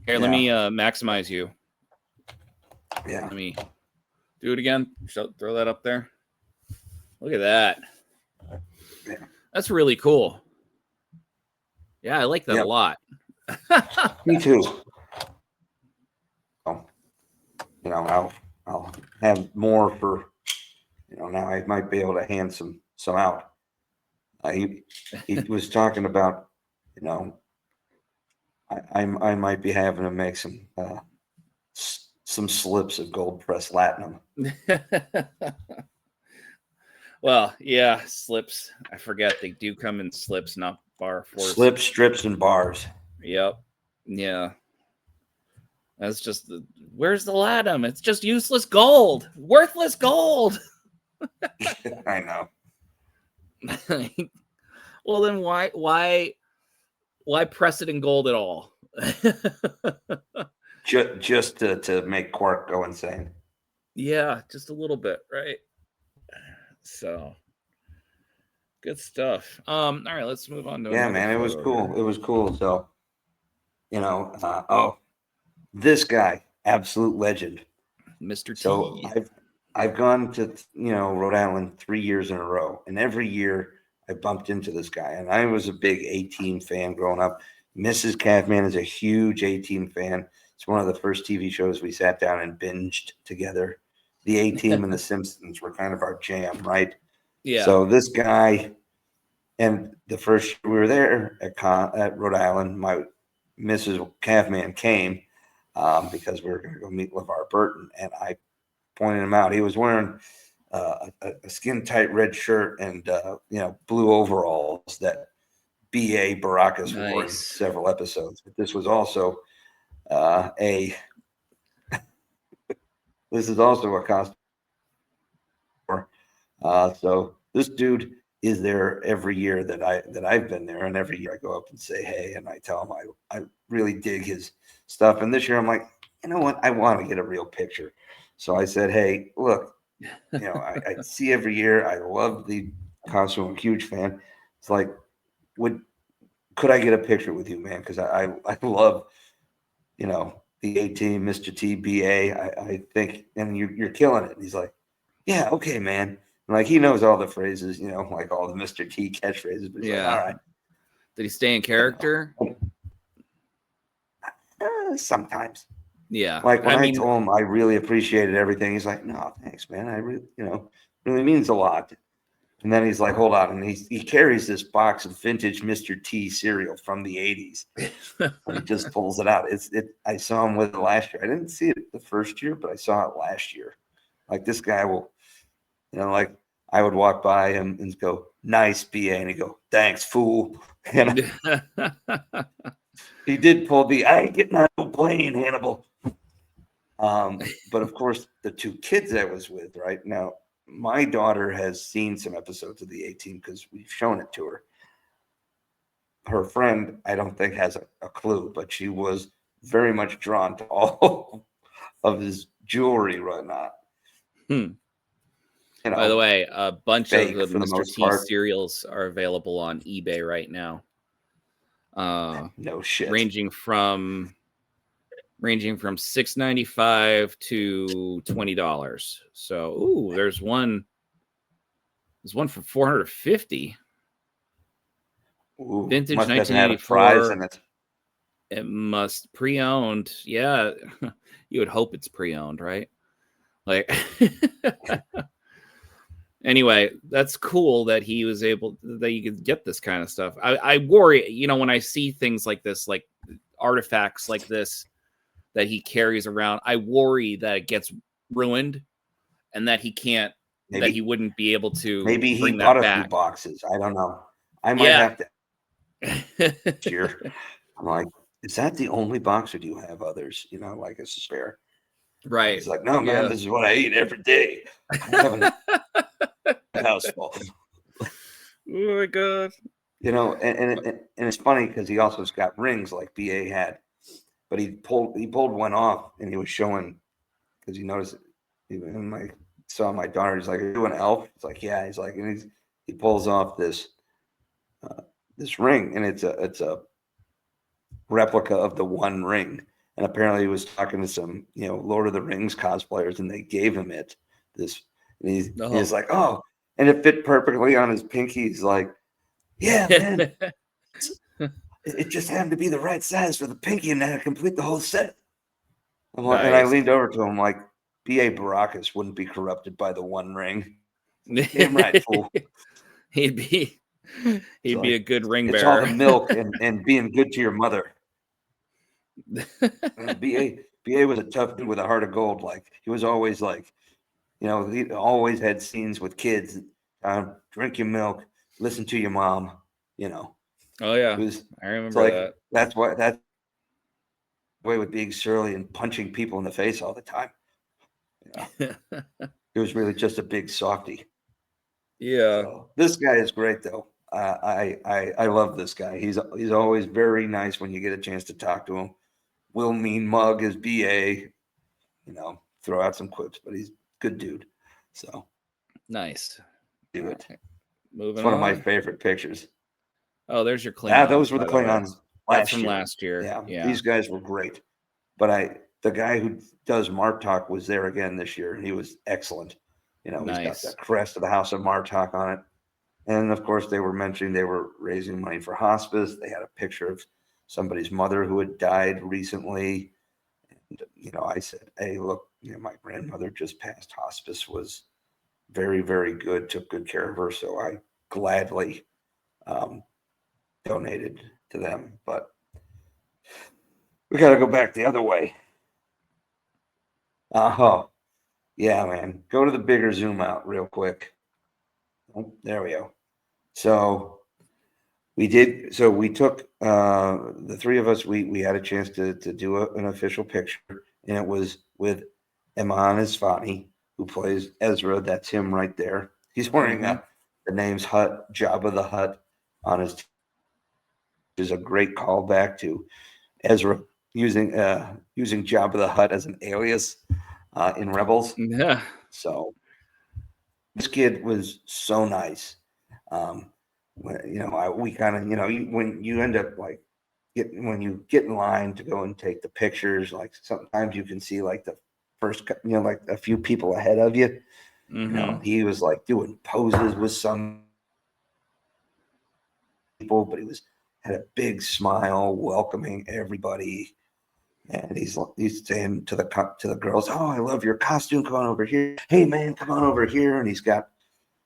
[SPEAKER 10] Here, let me maximize you.
[SPEAKER 7] Yeah.
[SPEAKER 10] Let me do it again. Throw that up there. Look at that.
[SPEAKER 7] Yeah.
[SPEAKER 10] That's really cool. Yeah, I like that a lot.
[SPEAKER 7] Me too. Oh, you know, I'll have more for, you know, now I might be able to hand some out. He was talking about, you know, I might be having to make some slips of gold pressed latinum.
[SPEAKER 10] Well, yeah, slips. I forget they do come in slips, not bar force.
[SPEAKER 7] Slips, strips, and bars.
[SPEAKER 10] Yep. Yeah. That's just where's the latinum? It's just useless gold, worthless gold.
[SPEAKER 7] I know.
[SPEAKER 10] Well, then why press it in gold at all?
[SPEAKER 7] just to make Quark go insane.
[SPEAKER 10] Yeah, just a little bit, right? So good stuff. All right, let's move on to
[SPEAKER 7] man, it was cool.
[SPEAKER 10] Here.
[SPEAKER 7] It was cool. So, you know, this guy, absolute legend,
[SPEAKER 10] Mr. T.
[SPEAKER 7] So I've gone to, you know, Rhode Island 3 years in a row, and every year I bumped into this guy, and I was a big A-Team fan growing up. Mrs. Catman is a huge A-Team fan. It's one of the first TV shows we sat down and binged together. The A-Team and the Simpsons were kind of our jam, right?
[SPEAKER 10] Yeah.
[SPEAKER 7] So this guy, and the first year we were there at Rhode Island, my Mrs. Catman came because we were going to go meet LeVar Burton, and I pointed him out. He was wearing a skin tight red shirt and you know, blue overalls that B.A. Baracus wore in several episodes. But this was also this is also a costume. So this dude is there every year that I've been there, and every year I go up and say hey, and I tell him I really dig his stuff. And this year I'm like, you know what, I want to get a real picture. So I said, hey, look, you know, I see every year. I love the costume. I'm a huge fan. It's like, could I get a picture with you, man? Because I love, you know, the A-Team, Mr. T, B.A. I think, and you're killing it. And he's like, yeah, okay, man. And like, he knows all the phrases, you know, like all the Mr. T catchphrases. But he's like, all right.
[SPEAKER 10] Did he stay in character?
[SPEAKER 7] Sometimes.
[SPEAKER 10] Yeah.
[SPEAKER 7] Like when I told him I really appreciated everything, he's like, no, thanks, man. I really, you know, really means a lot. And then he's like, hold on. And he carries this box of vintage Mr. T cereal from the 80s. And he just pulls it out. I saw him with it last year. I didn't see it the first year, but I saw it last year. Like this guy will, you know, like I would walk by him and go, nice, B.A. And he'd go, thanks, fool. And he did pull I ain't getting on no plane, Hannibal. But of course, the two kids I was with right now, my daughter has seen some episodes of the A-Team because we've shown it to her. Her friend, I don't think, has a clue, but she was very much drawn to all of his jewelry right now. You know,
[SPEAKER 10] by the way, a bunch of the
[SPEAKER 7] Mr.
[SPEAKER 10] T cereals are available on eBay right now.
[SPEAKER 7] No shit.
[SPEAKER 10] Ranging from $6.95 to $20. So, ooh, there's one for $450.
[SPEAKER 7] Ooh,
[SPEAKER 10] Vintage
[SPEAKER 7] must
[SPEAKER 10] 1984.
[SPEAKER 7] In it.
[SPEAKER 10] It must pre-owned. Yeah, you would hope it's pre-owned, right? Like, anyway, that's cool that he was able that you could get this kind of stuff. I worry, you know, when I see things like this, like artifacts like this that he carries around, I worry that it gets ruined and that he can't, that he wouldn't be able to.
[SPEAKER 7] Maybe he
[SPEAKER 10] bring
[SPEAKER 7] bought
[SPEAKER 10] that
[SPEAKER 7] a few
[SPEAKER 10] back.
[SPEAKER 7] boxes. I don't know. I might have to. Cheer. I'm like, is that the only box, or do you have others? You know, like a spare.
[SPEAKER 10] Right.
[SPEAKER 7] He's like, no, man, this is what I eat every day. I have a house full.
[SPEAKER 10] Oh my god.
[SPEAKER 7] You know, and it's funny because he also has got rings like BA had, but he pulled one off and he was showing because he noticed it. And saw my daughter. He's like, "Are you an elf?" It's like, "Yeah." He's like, and he pulls off this ring, and it's a replica of the One Ring, and apparently he was talking to some, Lord of the Rings cosplayers, and they gave him this, and he's like, oh, and it fit perfectly on his pinky. He's like, yeah, man, it just happened to be the right size for the pinky, and then I complete the whole set. And I leaned over to him like, B.A. Baracus wouldn't be corrupted by the One Ring. Damn right, fool.
[SPEAKER 10] He'd be a good ring
[SPEAKER 7] it's
[SPEAKER 10] bearer.
[SPEAKER 7] It's all the milk and being good to your mother. B.A. was a tough dude with a heart of gold. Like, he was always like, he always had scenes with kids. Drink your milk, listen to your mom,
[SPEAKER 10] Oh, yeah. I remember that.
[SPEAKER 7] That's the way with being surly and punching people in the face all the time. He was really just a big softy.
[SPEAKER 10] Yeah.
[SPEAKER 7] So, this guy is great, though. I love this guy. He's always very nice when you get a chance to talk to him. Will mean mug is BA, throw out some quips, but he's a good dude. So
[SPEAKER 10] nice.
[SPEAKER 7] Do it.
[SPEAKER 10] Right. Moving
[SPEAKER 7] it's one
[SPEAKER 10] on.
[SPEAKER 7] Of my favorite pictures.
[SPEAKER 10] Oh, there's your Klingons.
[SPEAKER 7] Yeah, those were the Klingons
[SPEAKER 10] last year.
[SPEAKER 7] Yeah, these guys were great. But the guy who does Martok was there again this year, and he was excellent. He's got the crest of the House of Martok on it. And of course, they were mentioning they were raising money for hospice. They had a picture of somebody's mother who had died recently. And, I said, hey, look, my grandmother just passed hospice, was very, very good, took good care of her. So I gladly donated to them. But we got to go back the other way. Yeah, man. Go to the bigger zoom out real quick. Oh, there we go. So we took the three of us, we had a chance to do an official picture, and it was with Eman Esfahani, who plays Ezra. That's him right there. He's wearing the name's Hutt, Jabba the Hutt on his which is a great callback to Ezra using Jabba the Hutt as an alias in Rebels.
[SPEAKER 10] Yeah.
[SPEAKER 7] So this kid was so nice. We kind of, when you end up like when you get in line to go and take the pictures, like sometimes you can see like the first, like a few people ahead of you. He was like doing poses with some people, but he had a big smile, welcoming everybody. And he's saying to the girls, "Oh, I love your costume. Come on over here. Hey, man, come on over here." And he's got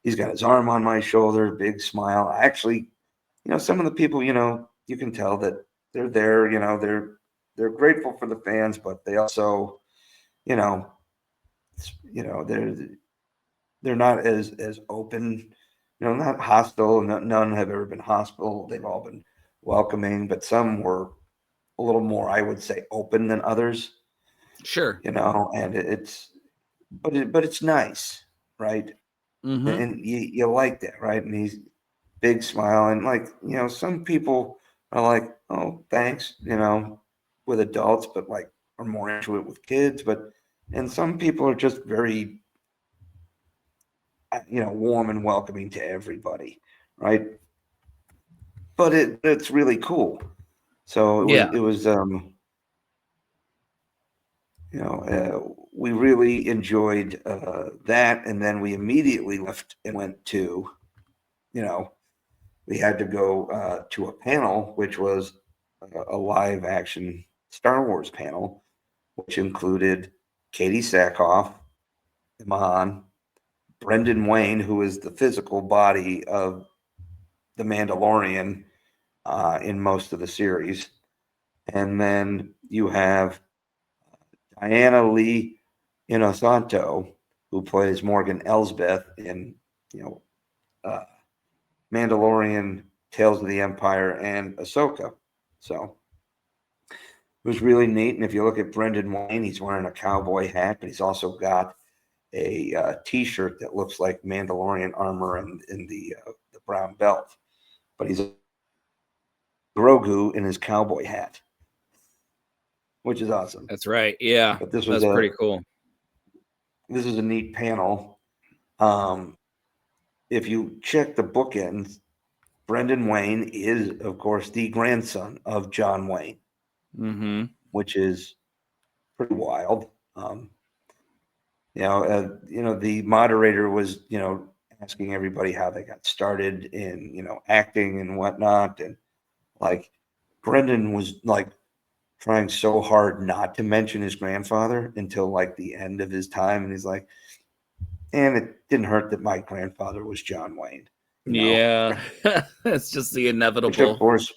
[SPEAKER 7] his arm on my shoulder, big smile. Actually, some of the people, you can tell that they're there. They're grateful for the fans, but they also, they're not as open. Not hostile. None have ever been hostile. They've all been welcoming, but some were a little more, I would say, open than others.
[SPEAKER 10] Sure.
[SPEAKER 7] And but it's nice, right? And you like that, right? And he's big smile, and like, some people are like, "Oh, thanks," with adults, but like are more into it with kids. And some people are just very, warm and welcoming to everybody, right? But it's really cool. So it was we really enjoyed that, and then we immediately left and went to, we had to go to a panel, which was a live action Star Wars panel, which included Katie Sackhoff, Iman, Brendan Wayne, who is the physical body of the Mandalorian in most of the series. And then you have Diana Lee Inosanto, who plays Morgan Elsbeth in, Mandalorian, Tales of the Empire, and Ahsoka. So it was really neat. And if you look at Brendan Wayne, he's wearing a cowboy hat, but he's also got a T-shirt that looks like Mandalorian armor in the brown belt. But he's Grogu in his cowboy hat, which is awesome.
[SPEAKER 10] That's right. Yeah.
[SPEAKER 7] But this was
[SPEAKER 10] pretty cool.
[SPEAKER 7] This is a neat panel. If you check the bookends, Brendan Wayne is, of course, the grandson of John Wayne, which is pretty wild. The moderator was, asking everybody how they got started in, acting and whatnot. And like Brendan was like trying so hard not to mention his grandfather until like the end of his time. And he's like, and it didn't hurt that my grandfather was John Wayne.
[SPEAKER 10] Yeah. It's just the
[SPEAKER 7] Which, of
[SPEAKER 10] inevitable.
[SPEAKER 7] course,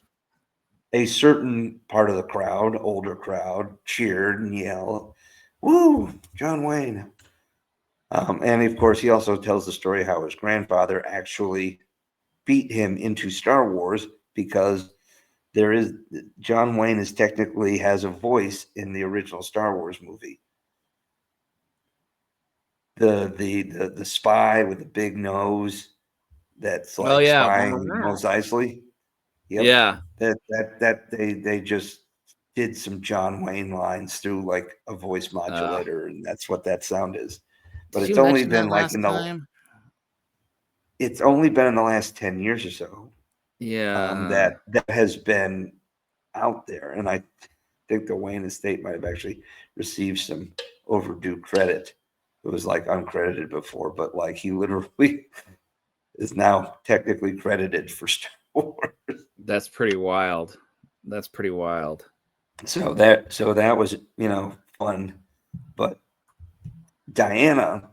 [SPEAKER 7] a certain part of the crowd, older crowd, cheered and yelled, "Woo, John Wayne!" And of course, he also tells the story how his grandfather actually beat him into Star Wars because John Wayne is technically has a voice in the original Star Wars movie. The spy with the big nose that's like spying Mos Eisley. Yep.
[SPEAKER 10] Yeah.
[SPEAKER 7] That they just did some John Wayne lines through like a voice modulator, and that's what that sound is. But it's only been like it's only been in the last 10 years or so.
[SPEAKER 10] Yeah.
[SPEAKER 7] That has been out there. And I think the Wayne estate might have actually received some overdue credit. It was like uncredited before, but like he literally is now technically credited for Star Wars.
[SPEAKER 10] That's pretty wild. That's pretty wild.
[SPEAKER 7] So that was, fun. But Diana,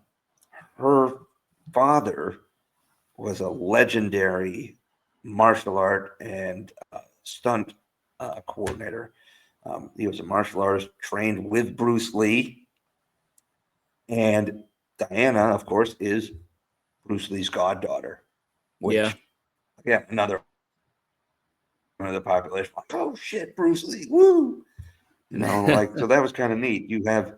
[SPEAKER 7] her father was a legendary martial art and stunt coordinator. He was a martial artist trained with Bruce Lee. And Diana, of course, is Bruce Lee's goddaughter. Which, another of the population, like, oh shit, Bruce Lee, woo! So that was kind of neat. You have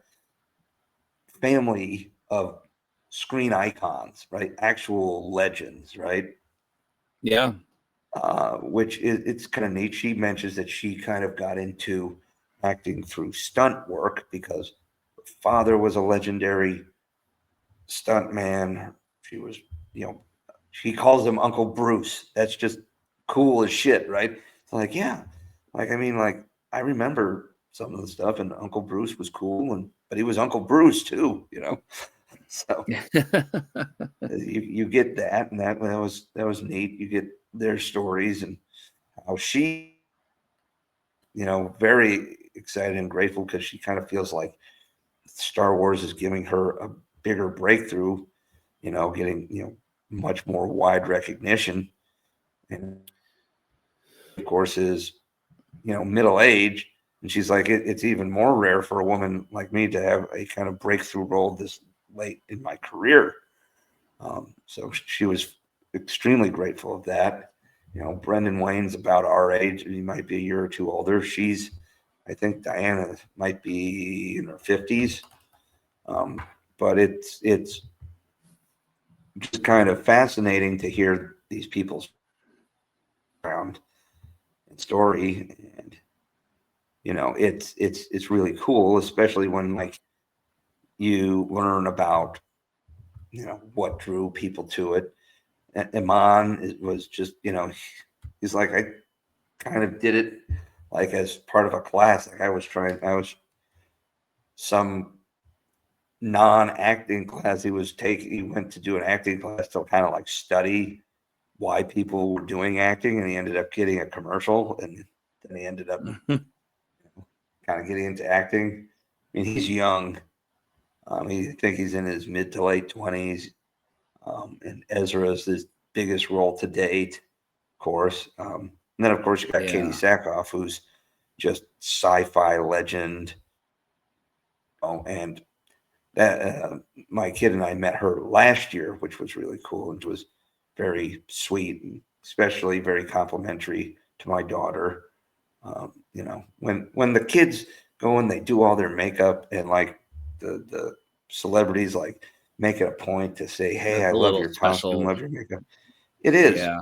[SPEAKER 7] family of screen icons, right? Actual legends, right?
[SPEAKER 10] Yeah.
[SPEAKER 7] Which it's kind of neat. She mentions that she kind of got into acting through stunt work because her father was a legendary stunt man. She was, she calls him Uncle Bruce. That's just cool as shit, right? It's like, yeah. I remember some of the stuff, and Uncle Bruce was cool, but he was Uncle Bruce too, So you get that, and that was neat. You get their stories and how she, very excited and grateful because she kind of feels like Star Wars is giving her a bigger breakthrough, getting, much more wide recognition. And of course is, middle age. And she's like, it's even more rare for a woman like me to have a kind of breakthrough role this late in my career. So she was extremely grateful of that. Brendan Wayne's about our age. He might be a year or two older. I think Diana might be in her 50s. But it's just kind of fascinating to hear these people's background and story. And, it's really cool, especially when like you learn about, what drew people to it. And Iman was just, he's like, I kind of did it like as part of a class. Like I was some non-acting class he went to do an acting class to kind of like study why people were doing acting, and he ended up getting a commercial, and then he ended up kind of getting into acting. I mean, he's young. I think he's in his mid to late 20s. And Ezra is his biggest role to date, of course. And then, of course, you got Katie Sackhoff, who's just sci-fi legend. And that my kid and I met her last year, which was really cool, and was very sweet, and especially very complimentary to my daughter. When the kids go and they do all their makeup, and like the celebrities like make it a point to say, hey, I love your costume, love your makeup. It is. Yeah.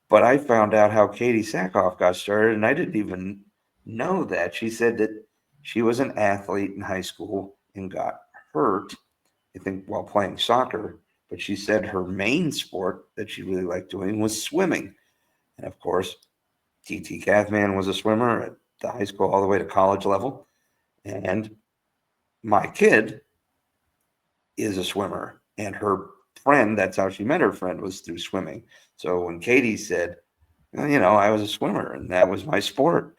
[SPEAKER 7] But I found out how Katie Sackhoff got started, and I didn't even know that. She said that she was an athlete in high school and got hurt, I think, while playing soccer. But she said her main sport that she really liked doing was swimming. And of course, T.T. Kathman was a swimmer at the high school all the way to college level. And my kid is a swimmer, and her friend, that's how she met her friend, was through swimming. So when Katie said, well, I was a swimmer and that was my sport,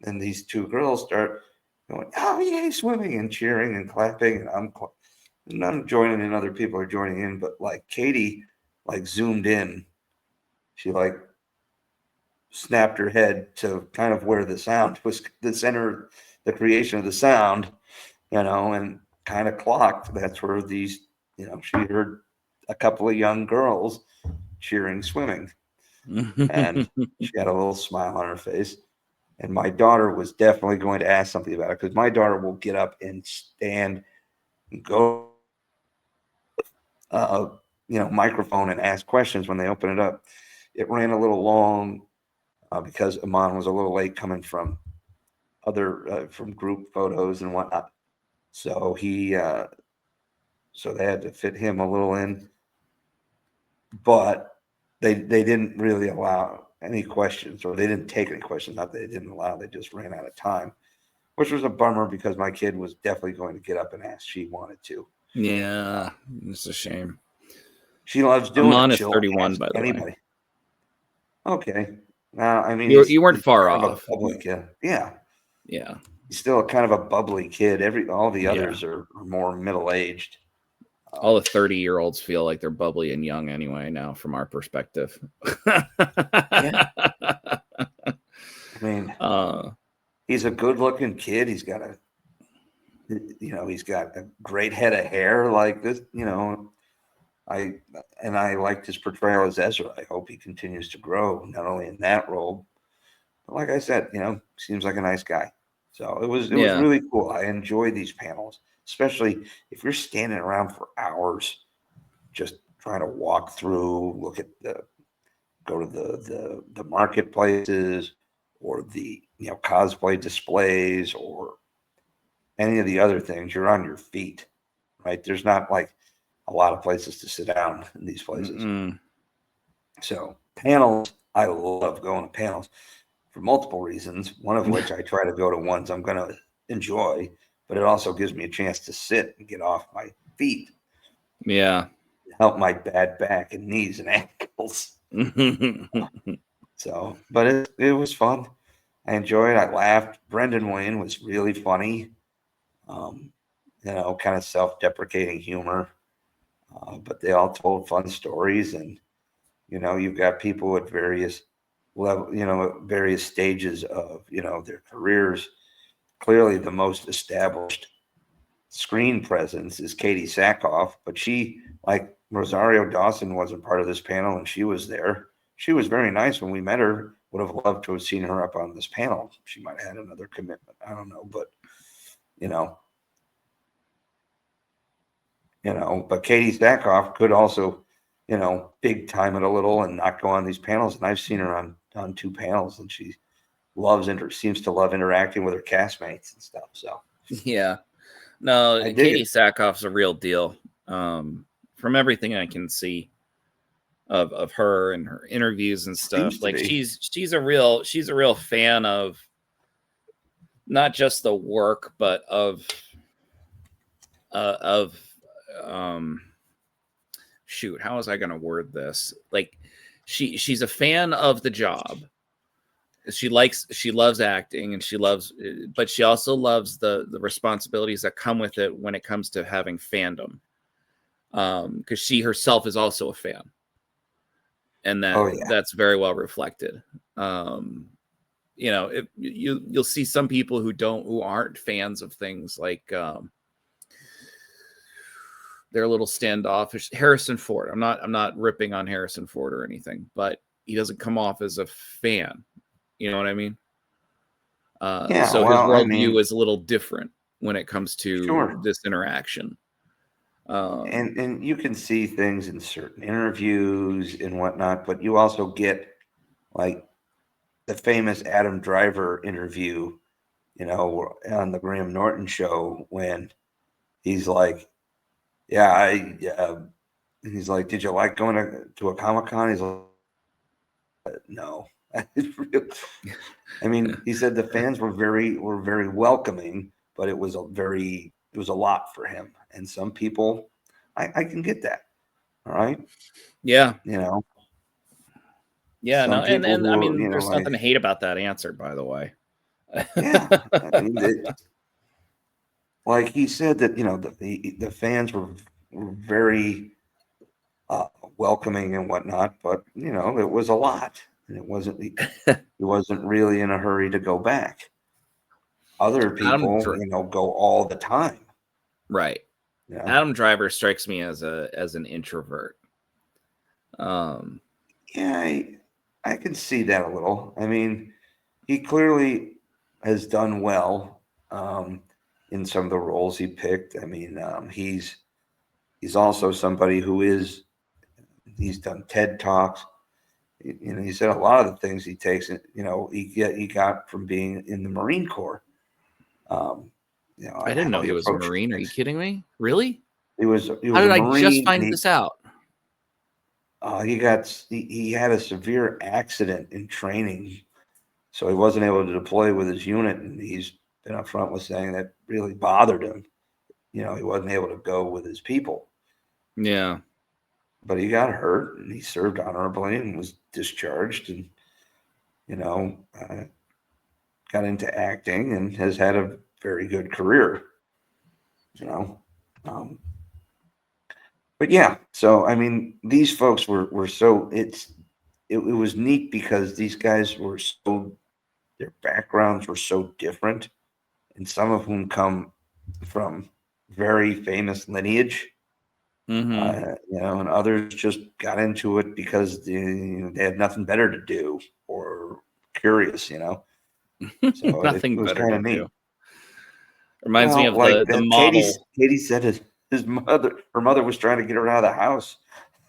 [SPEAKER 7] and these two girls start going, oh, yay, swimming, and cheering and clapping. And I'm joining in, other people are joining in, but like Katie, like zoomed in. She like snapped her head to kind of where the sound was, the center, the creation of the sound, and kind of clocked. That's where these, she heard a couple of young girls cheering swimming, and she had a little smile on her face. And my daughter was definitely going to ask something about it, because my daughter will get up and stand and go, microphone and ask questions when they open it up. It ran a little long because Amon was a little late coming from from group photos and whatnot. So so they had to fit him a little in, but they didn't really allow any questions, or they didn't take any questions. Not that they didn't allow, they just ran out of time, which was a bummer because my kid was definitely going to get up and ask. She wanted to.
[SPEAKER 10] Yeah, it's a shame.
[SPEAKER 7] She loves doing
[SPEAKER 10] Amon
[SPEAKER 7] it.
[SPEAKER 10] is 31, by the way.
[SPEAKER 7] Okay. I mean,
[SPEAKER 10] you weren't far
[SPEAKER 7] kind
[SPEAKER 10] off.
[SPEAKER 7] Of a bubbly kid. Yeah.
[SPEAKER 10] Yeah.
[SPEAKER 7] He's still kind of a bubbly kid. All the others are more middle-aged.
[SPEAKER 10] All the 30-year-olds feel like they're bubbly and young anyway now, from our perspective.
[SPEAKER 7] Yeah. I mean, he's a good-looking kid. He's got he's got a great head of hair like this. I liked his portrayal as Ezra. I hope he continues to grow, not only in that role, but like I said, seems like a nice guy. So it was really cool. I enjoy these panels, especially if you're standing around for hours, just trying to walk through, go to the marketplaces, or the cosplay displays, or any of the other things. You're on your feet, right? There's not like a lot of places to sit down in these places.
[SPEAKER 10] Mm-mm.
[SPEAKER 7] So panels, I love going to panels for multiple reasons, one of which I try to go to ones I'm going to enjoy, but it also gives me a chance to sit and get off my feet.
[SPEAKER 10] Yeah.
[SPEAKER 7] Help my bad back and knees and ankles. So, but it was fun. I enjoyed it. I laughed. Brendan Wayne was really funny. Kind of self-deprecating humor. But they all told fun stories, and you've got people at various various stages of their careers. Clearly, the most established screen presence is Katie Sackhoff, but she, like Rosario Dawson, wasn't part of this panel, and she was there. She was very nice when we met her. Would have loved to have seen her up on this panel. She might have had another commitment. I don't know, but but Katie Sackhoff could also, big time it a little and not go on these panels. And I've seen her on 2 panels, and she seems to love interacting with her castmates and stuff. So
[SPEAKER 10] yeah, no, Katie Sackhoff's a real deal. From everything I can see of her and her interviews and stuff, like she's a real fan of not just the work, but of shoot, how was I going to word this? Like she's a fan of the job. She loves acting, and but she also loves the responsibilities that come with it when it comes to having fandom. Because she herself is also a fan, and that's very well reflected. You'll see some people who aren't fans of things, like they're a little standoffish. Harrison Ford. I'm not ripping on Harrison Ford or anything, but he doesn't come off as a fan. You know what I mean? So his worldview is a little different when it comes to this interaction.
[SPEAKER 7] And you can see things in certain interviews and whatnot, but you also get like the famous Adam Driver interview, on the Graham Norton show, when he's like, he's like, did you like going to a Comic-Con? He's like, no. I mean, he said the fans were very welcoming, but it was a lot for him. And some people, I can get that. All right.
[SPEAKER 10] Yeah.
[SPEAKER 7] You know,
[SPEAKER 10] Yeah.
[SPEAKER 7] some
[SPEAKER 10] No. And
[SPEAKER 7] people who
[SPEAKER 10] I
[SPEAKER 7] are,
[SPEAKER 10] mean,
[SPEAKER 7] you know,
[SPEAKER 10] there's nothing
[SPEAKER 7] like,
[SPEAKER 10] to hate about that answer, by the way.
[SPEAKER 7] yeah, I mean, like he said that, you know, the fans were very welcoming and whatnot, but you know, it was a lot, and he wasn't really in a hurry to go back. Other
[SPEAKER 10] Adam,
[SPEAKER 7] people, you know, go all the time.
[SPEAKER 10] right.
[SPEAKER 7] Yeah,
[SPEAKER 10] Adam Driver strikes me as an introvert.
[SPEAKER 7] yeah, I can see that a little. I mean, he clearly has done well in some of the roles he picked. I mean, he's also somebody who he's done TED Talks. You know, he said a lot of the things he takes, you know, he got from being in the Marine Corps. You know,
[SPEAKER 10] I didn't know
[SPEAKER 7] how
[SPEAKER 10] he was a
[SPEAKER 7] approaches
[SPEAKER 10] Marine. Are you
[SPEAKER 7] things.
[SPEAKER 10] kidding me? Really?
[SPEAKER 7] He was
[SPEAKER 10] How
[SPEAKER 7] a
[SPEAKER 10] did I just
[SPEAKER 7] Marine, and
[SPEAKER 10] find this out?
[SPEAKER 7] he had a severe accident in training, so he wasn't able to deploy with his unit, and he's been upfront with saying that really bothered him. You know, he wasn't able to go with his people.
[SPEAKER 10] Yeah.
[SPEAKER 7] But he got hurt, and he served honorably and was discharged, and you know, got into acting and has had a very good career. You know, but yeah. So I mean, these folks were so it was neat because these guys were so their backgrounds were so different, and some of whom come from very famous lineage. You know, and others just got into it because they had nothing better to do or curious, you know. So it
[SPEAKER 10] Nothing
[SPEAKER 7] was
[SPEAKER 10] better
[SPEAKER 7] kind
[SPEAKER 10] to
[SPEAKER 7] of neat.
[SPEAKER 10] do. Reminds me
[SPEAKER 7] Well,
[SPEAKER 10] of
[SPEAKER 7] like
[SPEAKER 10] the
[SPEAKER 7] Katie,
[SPEAKER 10] model.
[SPEAKER 7] Katie said her mother was trying to get her out of the house.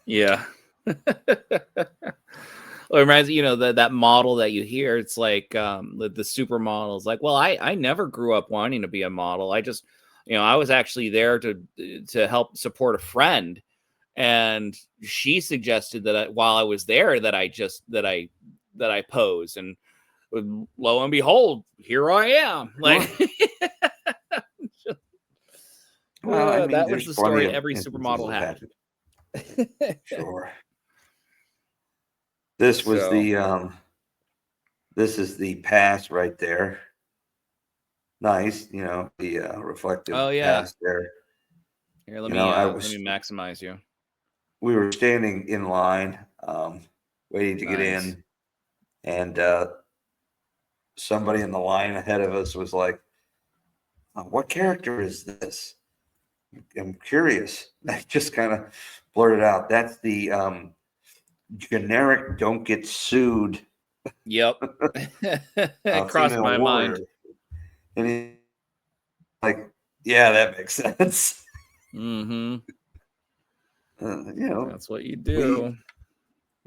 [SPEAKER 10] Yeah. Well, it reminds you know that model that you hear. It's like the supermodels. Like, well, I never grew up wanting to be a model. I just, you know, I was actually there to help support a friend, and she suggested that while I was there that I pose, and lo and behold, here I am. Like,
[SPEAKER 7] Well, I mean,
[SPEAKER 10] that was
[SPEAKER 7] there's
[SPEAKER 10] the
[SPEAKER 7] plenty
[SPEAKER 10] story
[SPEAKER 7] of
[SPEAKER 10] every
[SPEAKER 7] instances
[SPEAKER 10] supermodel
[SPEAKER 7] of
[SPEAKER 10] had.
[SPEAKER 7] that. Sure. This was
[SPEAKER 10] So,
[SPEAKER 7] this is the pass right there. Nice, you know, the reflective
[SPEAKER 10] oh yeah,
[SPEAKER 7] pass there.
[SPEAKER 10] here
[SPEAKER 7] You know,
[SPEAKER 10] let me maximize you.
[SPEAKER 7] we were standing in line, waiting to get
[SPEAKER 10] Nice.
[SPEAKER 7] in, and somebody in the line ahead of us was like, "What character is this?" I'm curious. I just kind of blurted out, "That's the generic don't get sued
[SPEAKER 10] Yep. It crossed
[SPEAKER 7] female
[SPEAKER 10] my
[SPEAKER 7] warrior."
[SPEAKER 10] mind.
[SPEAKER 7] And he's like, "Yeah, that makes sense."
[SPEAKER 10] Mm-hmm.
[SPEAKER 7] You know,
[SPEAKER 10] That's what you do.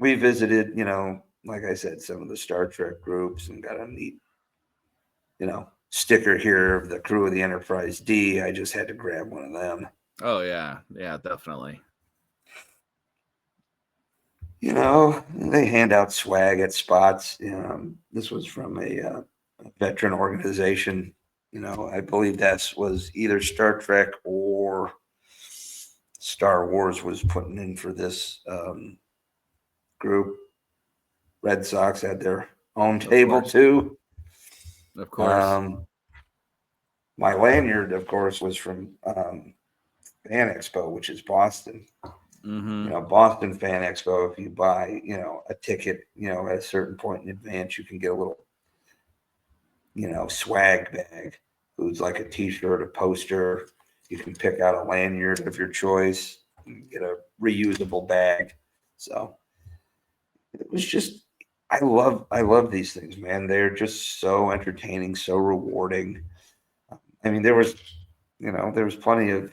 [SPEAKER 7] we visited, you know, like I said, some of the Star Trek groups and got a neat, you know, sticker here of the crew of the Enterprise D. I just had to grab one of them.
[SPEAKER 10] Oh yeah, yeah, definitely.
[SPEAKER 7] You know, they hand out swag at spots. This was from a veteran organization. You know, I believe that was either Star Trek or Star Wars was putting in for this group. Red Sox had their own table too.
[SPEAKER 10] Of course.
[SPEAKER 7] My lanyard, of course, was from Fan Expo, which is Boston.
[SPEAKER 10] Mm-hmm.
[SPEAKER 7] You know, Boston Fan Expo, if you buy, you know, a ticket, you know, at a certain point in advance, you can get a little, you know, swag bag. Includes like a t-shirt, a poster. You can pick out a lanyard of your choice. You can get a reusable bag. So it was just I love these things, man. They're just so entertaining, so rewarding. I mean, there was plenty of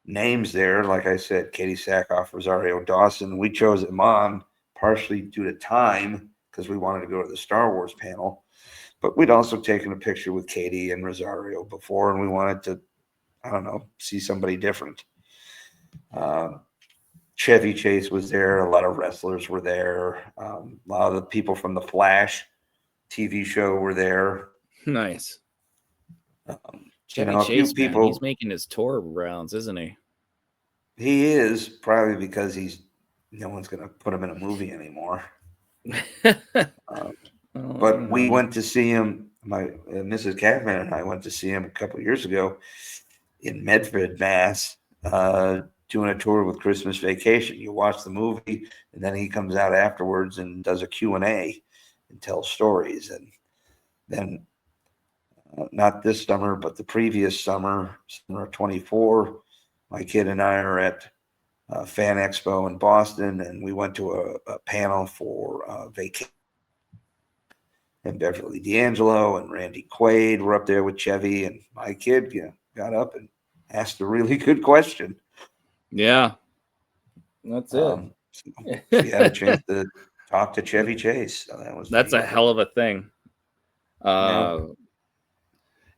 [SPEAKER 7] names there. Like I said, Katie Sackhoff, Rosario Dawson. We chose them on partially due to time because we wanted to go to the Star Wars panel. But we'd also taken a picture with Katie and Rosario before, and we wanted to, I don't know, see somebody different. Chevy Chase was there. A lot of wrestlers were there. A lot of the people from the Flash TV show were there.
[SPEAKER 10] Nice. Chevy
[SPEAKER 7] a few
[SPEAKER 10] Chase, man,
[SPEAKER 7] people.
[SPEAKER 10] he's making his tour rounds, isn't he?
[SPEAKER 7] He is probably because no one's going to put him in a movie anymore. But we went to see him. My Mrs. Catman and I went to see him a couple of years ago in Medford, Mass, doing a tour with Christmas Vacation. You watch the movie, and then he comes out afterwards and does a Q&A and tells stories. And then, not this summer, but the previous summer of 24, my kid and I are at Fan Expo in Boston, and we went to a panel for Vacation. And Beverly D'Angelo and Randy Quaid were up there with Chevy, and my kid got up and asked a really good question.
[SPEAKER 10] Yeah, that's it.
[SPEAKER 7] So we had a chance to talk to Chevy Chase. So
[SPEAKER 10] that's a hell of a thing. And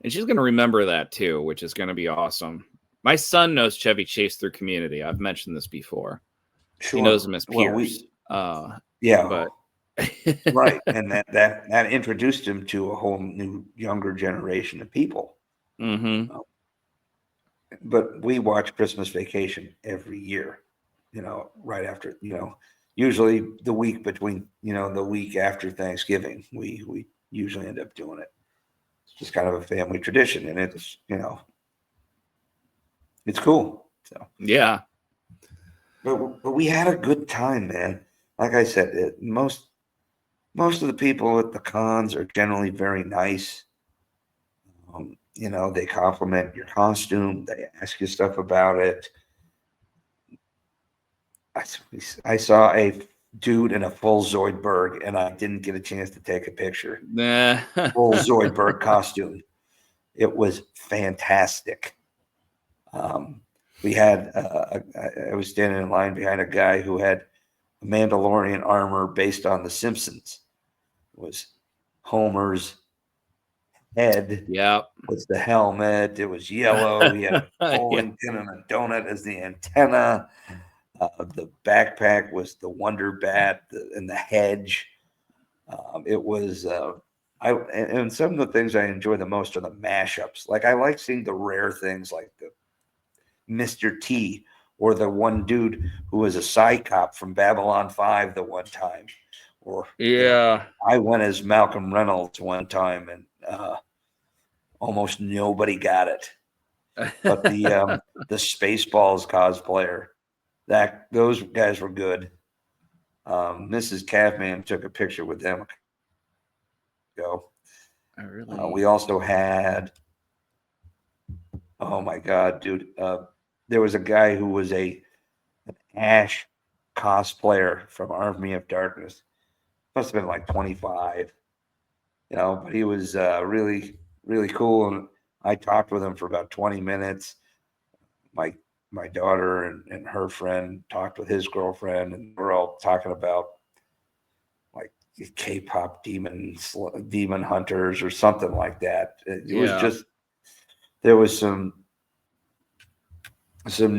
[SPEAKER 10] she's going to remember that too, which is going to be awesome. My son knows Chevy Chase through Community. I've mentioned this before. Sure. He knows him as Pierce. But
[SPEAKER 7] right, and that introduced him to a whole new younger generation of people.
[SPEAKER 10] Mm-hmm.
[SPEAKER 7] But we watch Christmas Vacation every year, right after, usually the week between, the week after Thanksgiving, we usually end up doing it. It's just kind of a family tradition, and it's, it's cool. So
[SPEAKER 10] yeah,
[SPEAKER 7] but we had a good time, man. Like I said, most of the people at the cons are generally very nice. They compliment your costume. They ask you stuff about it. I saw a dude in a full Zoidberg, and I didn't get a chance to take a picture. Full Zoidberg costume. It was fantastic. We had I was standing in line behind a guy who had a Mandalorian armor based on The Simpsons. It was Homer's head.
[SPEAKER 10] Yeah,
[SPEAKER 7] was the helmet. It was yellow. He had a bowling pin and a donut as the antenna. The backpack was the Wonder Bat and the hedge. It was and some of the things I enjoy the most are the mashups. Like I like seeing the rare things like the Mr. T, or the one dude who was a Psy cop from Babylon 5 the one time. Or I went as Malcolm Reynolds one time, and almost nobody got it. But the Spaceballs cosplayer, those guys were good. Mrs. Catman took a picture with them. We also had, oh my God, dude. There was a guy who was an Ash cosplayer from Army of Darkness. Must have been like 25, but he was really, really cool. And I talked with him for about 20 minutes. My daughter and her friend talked with his girlfriend, and we're all talking about like K-pop demon hunters or something like that. It was just, there was some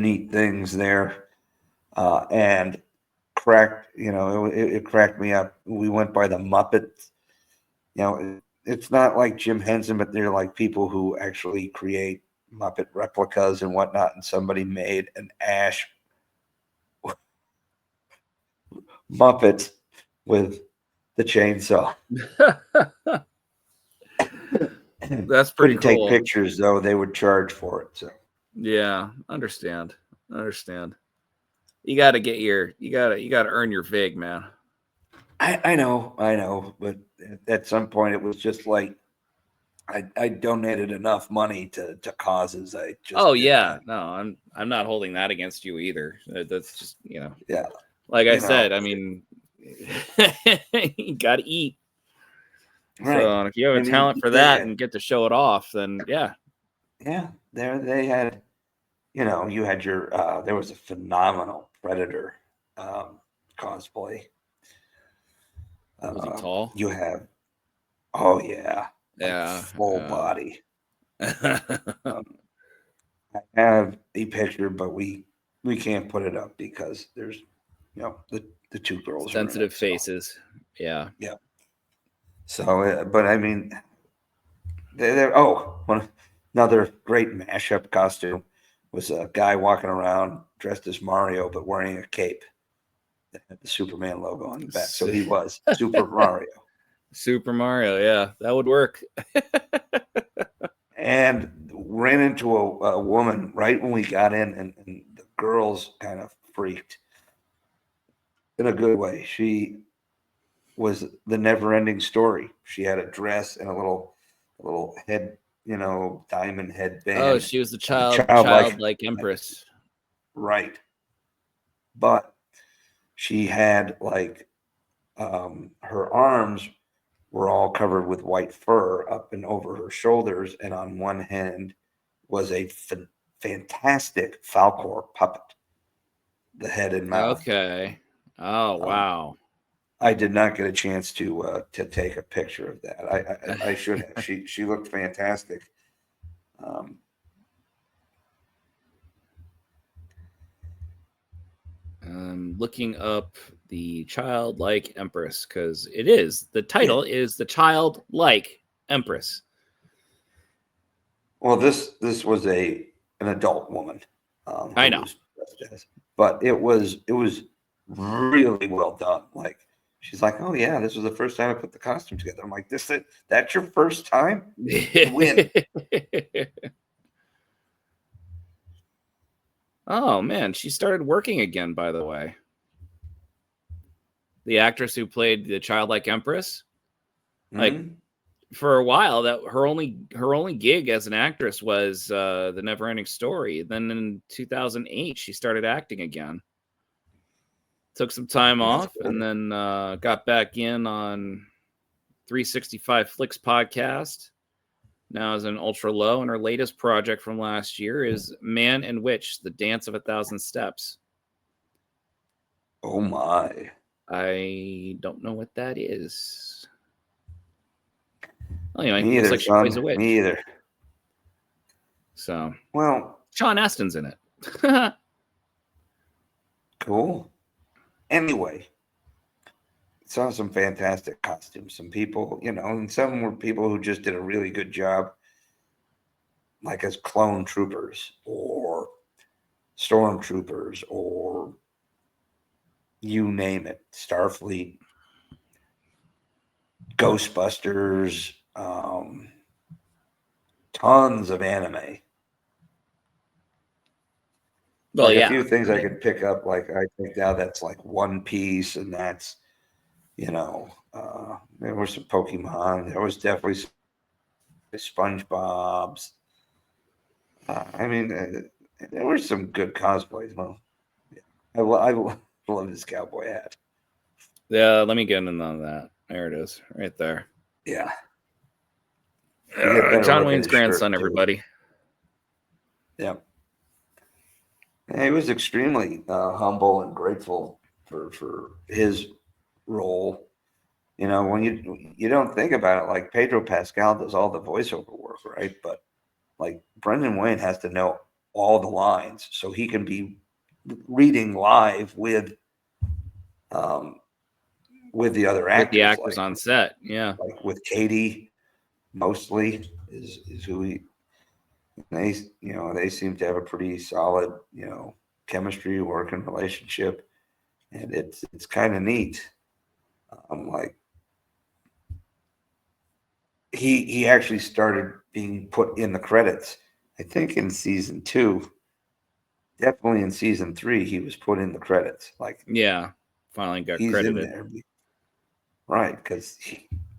[SPEAKER 7] neat things there, and cracked, it cracked me up. We went by the Muppets. It's not like Jim Henson, but they're like people who actually create Muppet replicas and whatnot, and somebody made an Ash Muppet with the chainsaw.
[SPEAKER 10] That's pretty
[SPEAKER 7] Couldn't
[SPEAKER 10] cool.
[SPEAKER 7] take pictures though; they would charge for it. So
[SPEAKER 10] yeah, understand. You got to you got to earn your vig, man.
[SPEAKER 7] I know, but at some point it was just like I donated enough money to causes. I just
[SPEAKER 10] no, I'm not holding that against you either. That's just
[SPEAKER 7] yeah.
[SPEAKER 10] Like I said, I mean, you got to eat. Right. So if you have a talent for that and get to show it off, then yeah.
[SPEAKER 7] They had, you had your there was a phenomenal Predator cosplay.
[SPEAKER 10] Was he tall?
[SPEAKER 7] You have, full body. I have a picture, but we can't put it up because there's, the two girls,
[SPEAKER 10] sensitive faces. Yeah.
[SPEAKER 7] So, but I mean, Another great mashup costume was a guy walking around dressed as Mario, but wearing a cape that had the Superman logo on the back. So he was Super Mario.
[SPEAKER 10] Super Mario, yeah, that would work.
[SPEAKER 7] And ran into a woman right when we got in, and the girls kind of freaked in a good way. She was the never-ending story. She had a dress and a little head, diamond headband.
[SPEAKER 10] Oh, she was the childlike empress.
[SPEAKER 7] Right. But she had her arms were all covered with white fur up and over her shoulders, and on one hand was a fantastic Falcor puppet, the head and mouth.
[SPEAKER 10] Okay. Oh, wow.
[SPEAKER 7] I did not get a chance to take a picture of that. I should have. She looked fantastic.
[SPEAKER 10] Looking up the childlike empress, because the title is the childlike empress.
[SPEAKER 7] Well, this was an adult woman.
[SPEAKER 10] I know,
[SPEAKER 7] but it was really well done. Like, she's like, "Oh yeah, this was the first time I put the costume together." I'm like, that's your first time? You win.
[SPEAKER 10] Oh man, she started working again, by the way. The actress who played the childlike empress, for a while, that her only gig as an actress was the Neverending Story. Then in 2008, she started acting again. Took some time off, and then got back in on 365 Flicks podcast. Now is an ultra low, and her latest project from last year is Man and Witch: The Dance of a Thousand Steps.
[SPEAKER 7] Oh my!
[SPEAKER 10] I don't know what that is. Well, anyway,
[SPEAKER 7] Me
[SPEAKER 10] looks
[SPEAKER 7] either,
[SPEAKER 10] like she plays a witch.
[SPEAKER 7] Me either.
[SPEAKER 10] So,
[SPEAKER 7] well,
[SPEAKER 10] Sean Astin's in it.
[SPEAKER 7] Cool. Anyway, saw some fantastic costumes. Some people, and some were people who just did a really good job, like as clone troopers or stormtroopers or you name it, Starfleet, Ghostbusters, tons of anime.
[SPEAKER 10] Well,
[SPEAKER 7] a few things I could pick up. Like, I think now that's like One Piece, and that's, there was some Pokemon. There was definitely some SpongeBob's. There were some good cosplays. Well, yeah. I love this cowboy hat.
[SPEAKER 10] Yeah, let me get in on that. There it is, right there.
[SPEAKER 7] Yeah.
[SPEAKER 10] John Wayne's grandson, everybody.
[SPEAKER 7] Yeah. He was extremely humble and grateful for his role. When you don't think about it, like Pedro Pascal does all the voiceover work, right? But like Brendan Wayne has to know all the lines, so he can be reading live with the other actors,
[SPEAKER 10] with the actors on set. Yeah,
[SPEAKER 7] like with Katie, mostly is who he. They seem to have a pretty solid, chemistry, working relationship, and it's kind of neat. Like he actually started being put in the credits, I think in season 2. Definitely in season 3, he was put in the credits. Like,
[SPEAKER 10] yeah, finally got
[SPEAKER 7] he's
[SPEAKER 10] credited.
[SPEAKER 7] in there, right? Because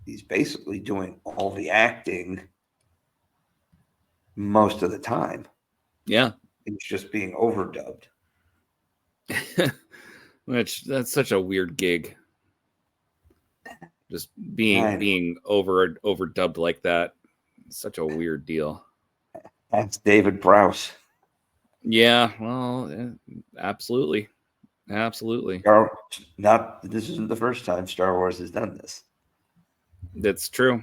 [SPEAKER 7] he's basically doing all the acting most of the time.
[SPEAKER 10] Yeah,
[SPEAKER 7] it's just being overdubbed.
[SPEAKER 10] That's such a weird gig. Just being overdubbed like that. Such a weird deal.
[SPEAKER 7] That's David Prowse.
[SPEAKER 10] Yeah, well, absolutely. Absolutely.
[SPEAKER 7] This isn't the first time Star Wars has done this.
[SPEAKER 10] That's true.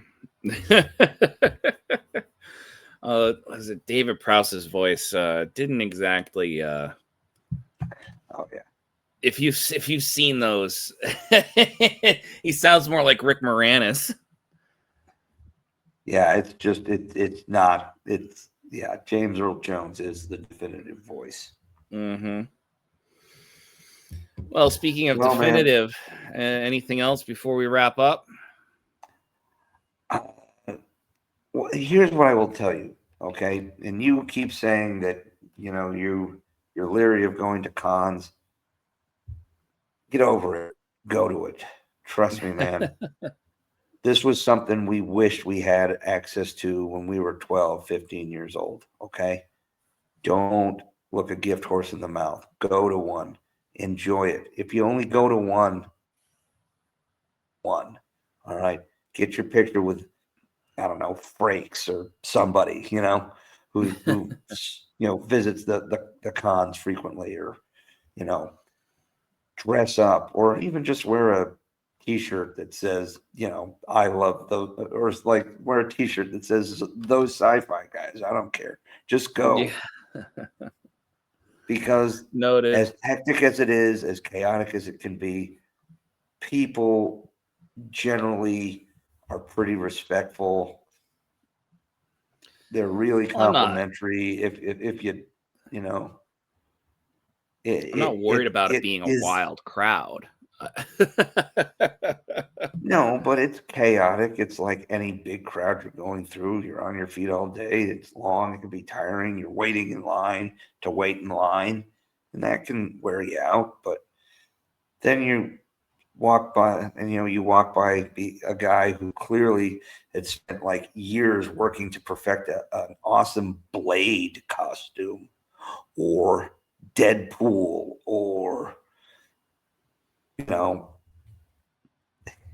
[SPEAKER 10] Was it David Prowse's voice? Didn't exactly.
[SPEAKER 7] Oh yeah.
[SPEAKER 10] If you've seen those, he sounds more like Rick Moranis.
[SPEAKER 7] Yeah, it's just it's not. It's yeah, James Earl Jones is the definitive voice.
[SPEAKER 10] Mm-hmm. Well, speaking of
[SPEAKER 7] Well, man.
[SPEAKER 10] definitive, anything else before we wrap up?
[SPEAKER 7] Well, here's what I will tell you, okay? And you keep saying that, you're leery of going to cons. Get over it. Go to it. Trust me, man. This was something we wished we had access to when we were 12, 15 years old, okay? Don't look a gift horse in the mouth. Go to one. Enjoy it. If you only go to one, all right? Get your picture with, I don't know, Frakes or somebody, who visits the cons frequently, or, dress up, or even just wear a t-shirt that says, I love those, or it's like wear a t-shirt that says those sci-fi guys. I don't care. Just go.
[SPEAKER 10] Yeah.
[SPEAKER 7] Because
[SPEAKER 10] Noted.
[SPEAKER 7] as hectic as it is, as chaotic as it can be, people generally are pretty respectful. They're really complimentary. If you,
[SPEAKER 10] I'm not worried about it being a wild crowd.
[SPEAKER 7] No, but it's chaotic. It's like any big crowd you're going through. You're on your feet all day. It's long. It can be tiring. You're waiting in line to wait in line, and that can wear you out. But then you walk by, and you walk by a guy who clearly had spent like years working to perfect an awesome Blade costume, or Deadpool, or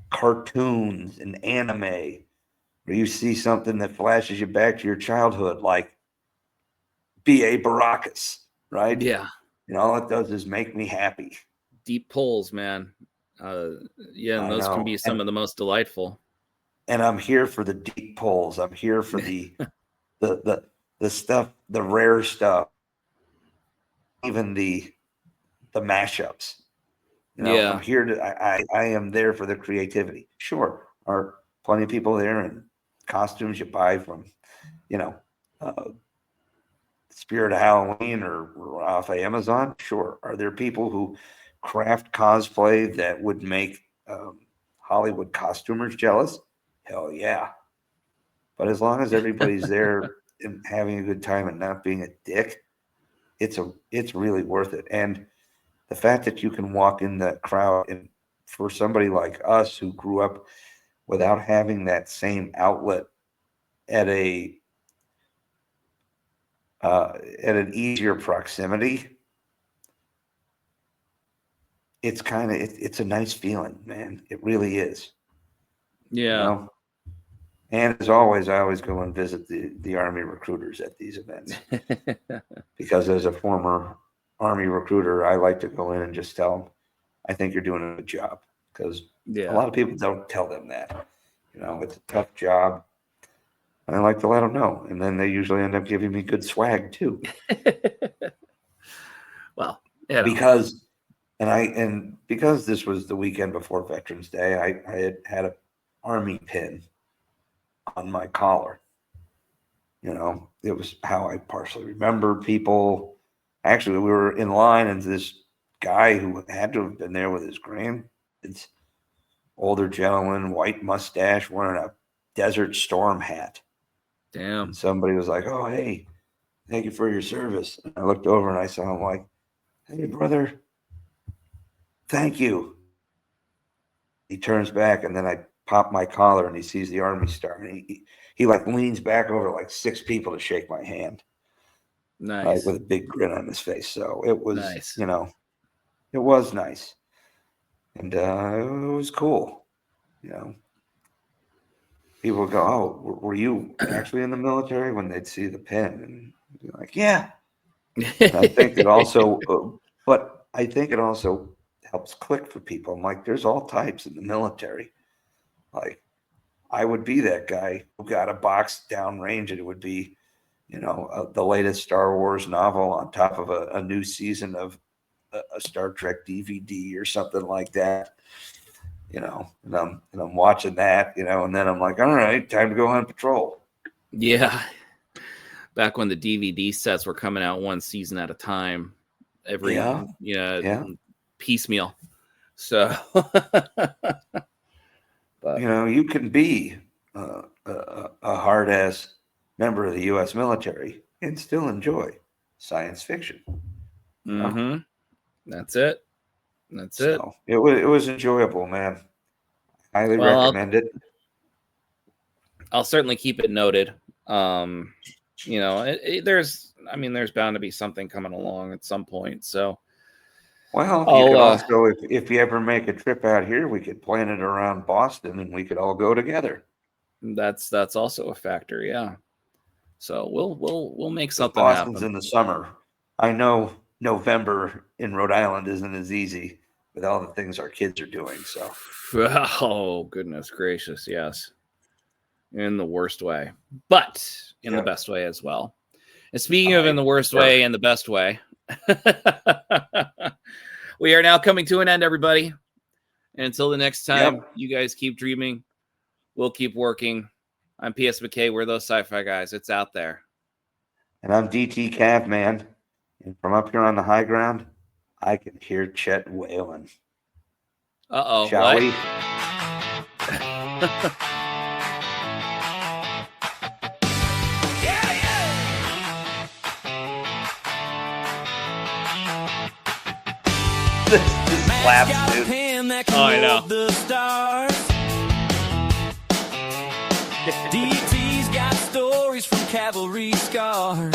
[SPEAKER 7] cartoons and anime, where you see something that flashes you back to your childhood, like B.A. Baracus, right?
[SPEAKER 10] Yeah.
[SPEAKER 7] All it does is make me happy.
[SPEAKER 10] Deep pulls, man. Yeah, and those can be some of the most delightful.
[SPEAKER 7] And I'm here for the deep pulls. I'm here for the the stuff, the rare stuff, even the mashups.
[SPEAKER 10] Yeah.
[SPEAKER 7] I'm here to. I am there for the creativity. Sure, are plenty of people there in costumes you buy from, Spirit of Halloween or off of Amazon. Sure, are there people who craft cosplay that would make Hollywood costumers jealous? Hell yeah! But as long as everybody's there and having a good time and not being a dick, it's really worth it. And the fact that you can walk in that crowd, and for somebody like us who grew up without having that same outlet at an easier proximity, it's it's a nice feeling, man. It really is.
[SPEAKER 10] Yeah.
[SPEAKER 7] And as always, I always go and visit the Army recruiters at these events because as a former Army recruiter, I like to go in and just tell them, I think you're doing a good job, because a lot of people don't tell them that. It's a tough job. And I like to let them know. And then they usually end up giving me good swag too.
[SPEAKER 10] Well,
[SPEAKER 7] because this was the weekend before Veterans Day, I had an Army pin on my collar. It was how I partially remember people. Actually, we were in line, and this guy who had to have been there with his grandkids, older gentleman, white mustache, wearing a Desert Storm hat.
[SPEAKER 10] Damn.
[SPEAKER 7] And somebody was like, "Oh, hey, thank you for your service." And I looked over and I saw him like, "Hey, brother, thank you." He turns back, and then I pop my collar, and he sees the Army star, and he like leans back over like 6 people to shake my hand.
[SPEAKER 10] Nice.
[SPEAKER 7] Right, with a big grin on his face. So it was,
[SPEAKER 10] nice.
[SPEAKER 7] It was nice. And it was cool. People would go, "Oh, were you actually in the military?" when they'd see the pin, and be like, "Yeah." And I think it also, but I think it also helps click for people. I'm like, there's all types in the military. Like, I would be that guy who got a box downrange, and it would be, the latest Star Wars novel on top of a new season of a Star Trek DVD or something like that. And I'm watching that, and then I'm like, all right, time to go on patrol.
[SPEAKER 10] Yeah. back when the DVD sets were coming out one season at a time, every piecemeal. So, but
[SPEAKER 7] you can be a hard ass member of the U.S. military and still enjoy science fiction.
[SPEAKER 10] mm-hmm. That's it.
[SPEAKER 7] It was enjoyable, man. Highly recommend it.
[SPEAKER 10] I'll certainly keep it noted. There's bound to be something coming along at some point. So,
[SPEAKER 7] well, you could also, if you ever make a trip out here, we could plan it around Boston, and we could all go together.
[SPEAKER 10] That's also a factor, yeah. So we'll make something
[SPEAKER 7] Boston's
[SPEAKER 10] happen.
[SPEAKER 7] In the summer. I know November in Rhode Island isn't as easy with all the things our kids are doing. So,
[SPEAKER 10] oh goodness gracious, yes, in the worst way, but in the best way as well. And speaking of in the worst way and the best way, we are now coming to an end, everybody. And until the next time, you guys keep dreaming. We'll keep working. I'm PS McKay. We're those sci-fi guys. It's out there.
[SPEAKER 7] And I'm DT Cavman. And from up here on the high ground, I can hear Chet wailing.
[SPEAKER 10] Uh-oh.
[SPEAKER 7] Shall we? This slaps, dude.
[SPEAKER 10] Oh, I know.
[SPEAKER 4] The stars. DT's got stories from cavalry scars.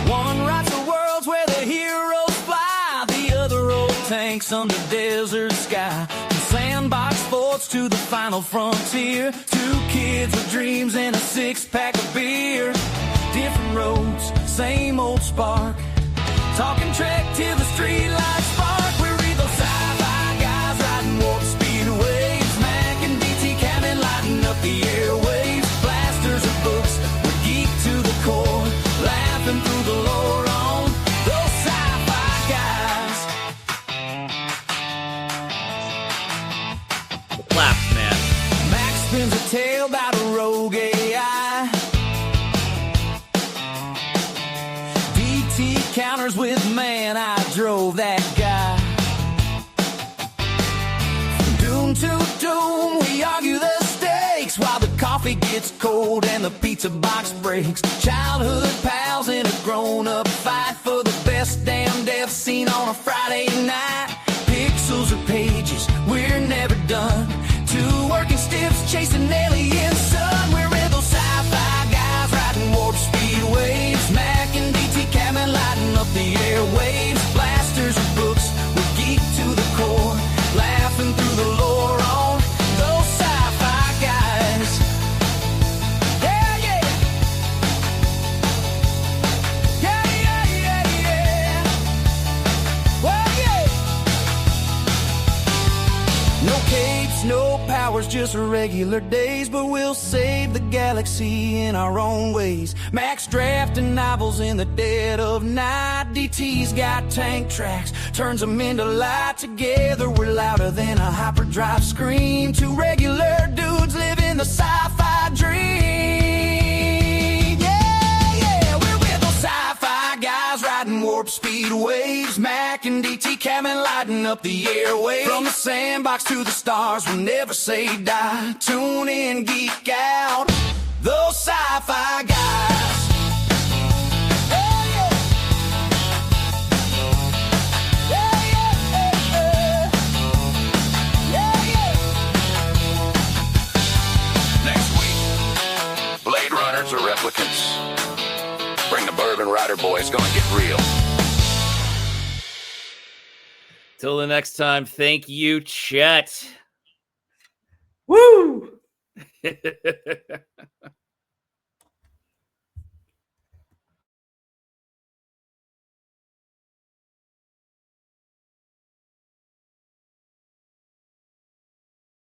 [SPEAKER 4] One writes the worlds where the heroes fly, the other old tanks under desert sky. From sandbox forts to the final frontier, two kids with dreams and a six-pack of beer. Different roads, same old spark. Talking Trek till the streetlights spark. We're those sci-fi guys riding warp speed waves. Mack and DT Cabin lighting up the airwaves. Blasters of books, we're geek to the core. Laughing through the lore on those sci-fi guys.
[SPEAKER 10] The claps, man.
[SPEAKER 4] Max spins a tale about a rogue AI. DT counters with man, I drove that guy. From doom to doom, we argue the stakes while the coffee gets cold and the pizza box breaks. Childhood pals in a grown-up fight for the best damn death scene on a Friday night. Pixels or pages, we're never done. Two working stiffs chasing alien sun. We're rebel sci-fi guys riding warp speed waves. Mack and DT Cabin lighting up the airwaves. Blasters or books, we're geek to the core. Laughing through the lore on those sci-fi guys. Yeah, yeah. Yeah, yeah, yeah, yeah. Well, yeah. No capes, no powers, just regular days. But we'll save the galaxy in our own ways. Max drafting novels in the dead of night. DT's got tank tracks, turns them into light. Together we're louder than a hyperdrive scream. Two regular dudes living the sci-fi dream. Yeah, yeah, we're with those sci-fi guys riding warp speed waves. Mack and DT Cabin lighting up the airwaves. From the sandbox to the stars, we'll never say die. Tune in, geek out, those sci-fi guys.
[SPEAKER 6] Blade Runners or replicants? Bring the Bourbon Rider boys, gonna get real.
[SPEAKER 10] Till the next time, thank you, Chet.
[SPEAKER 7] Woo!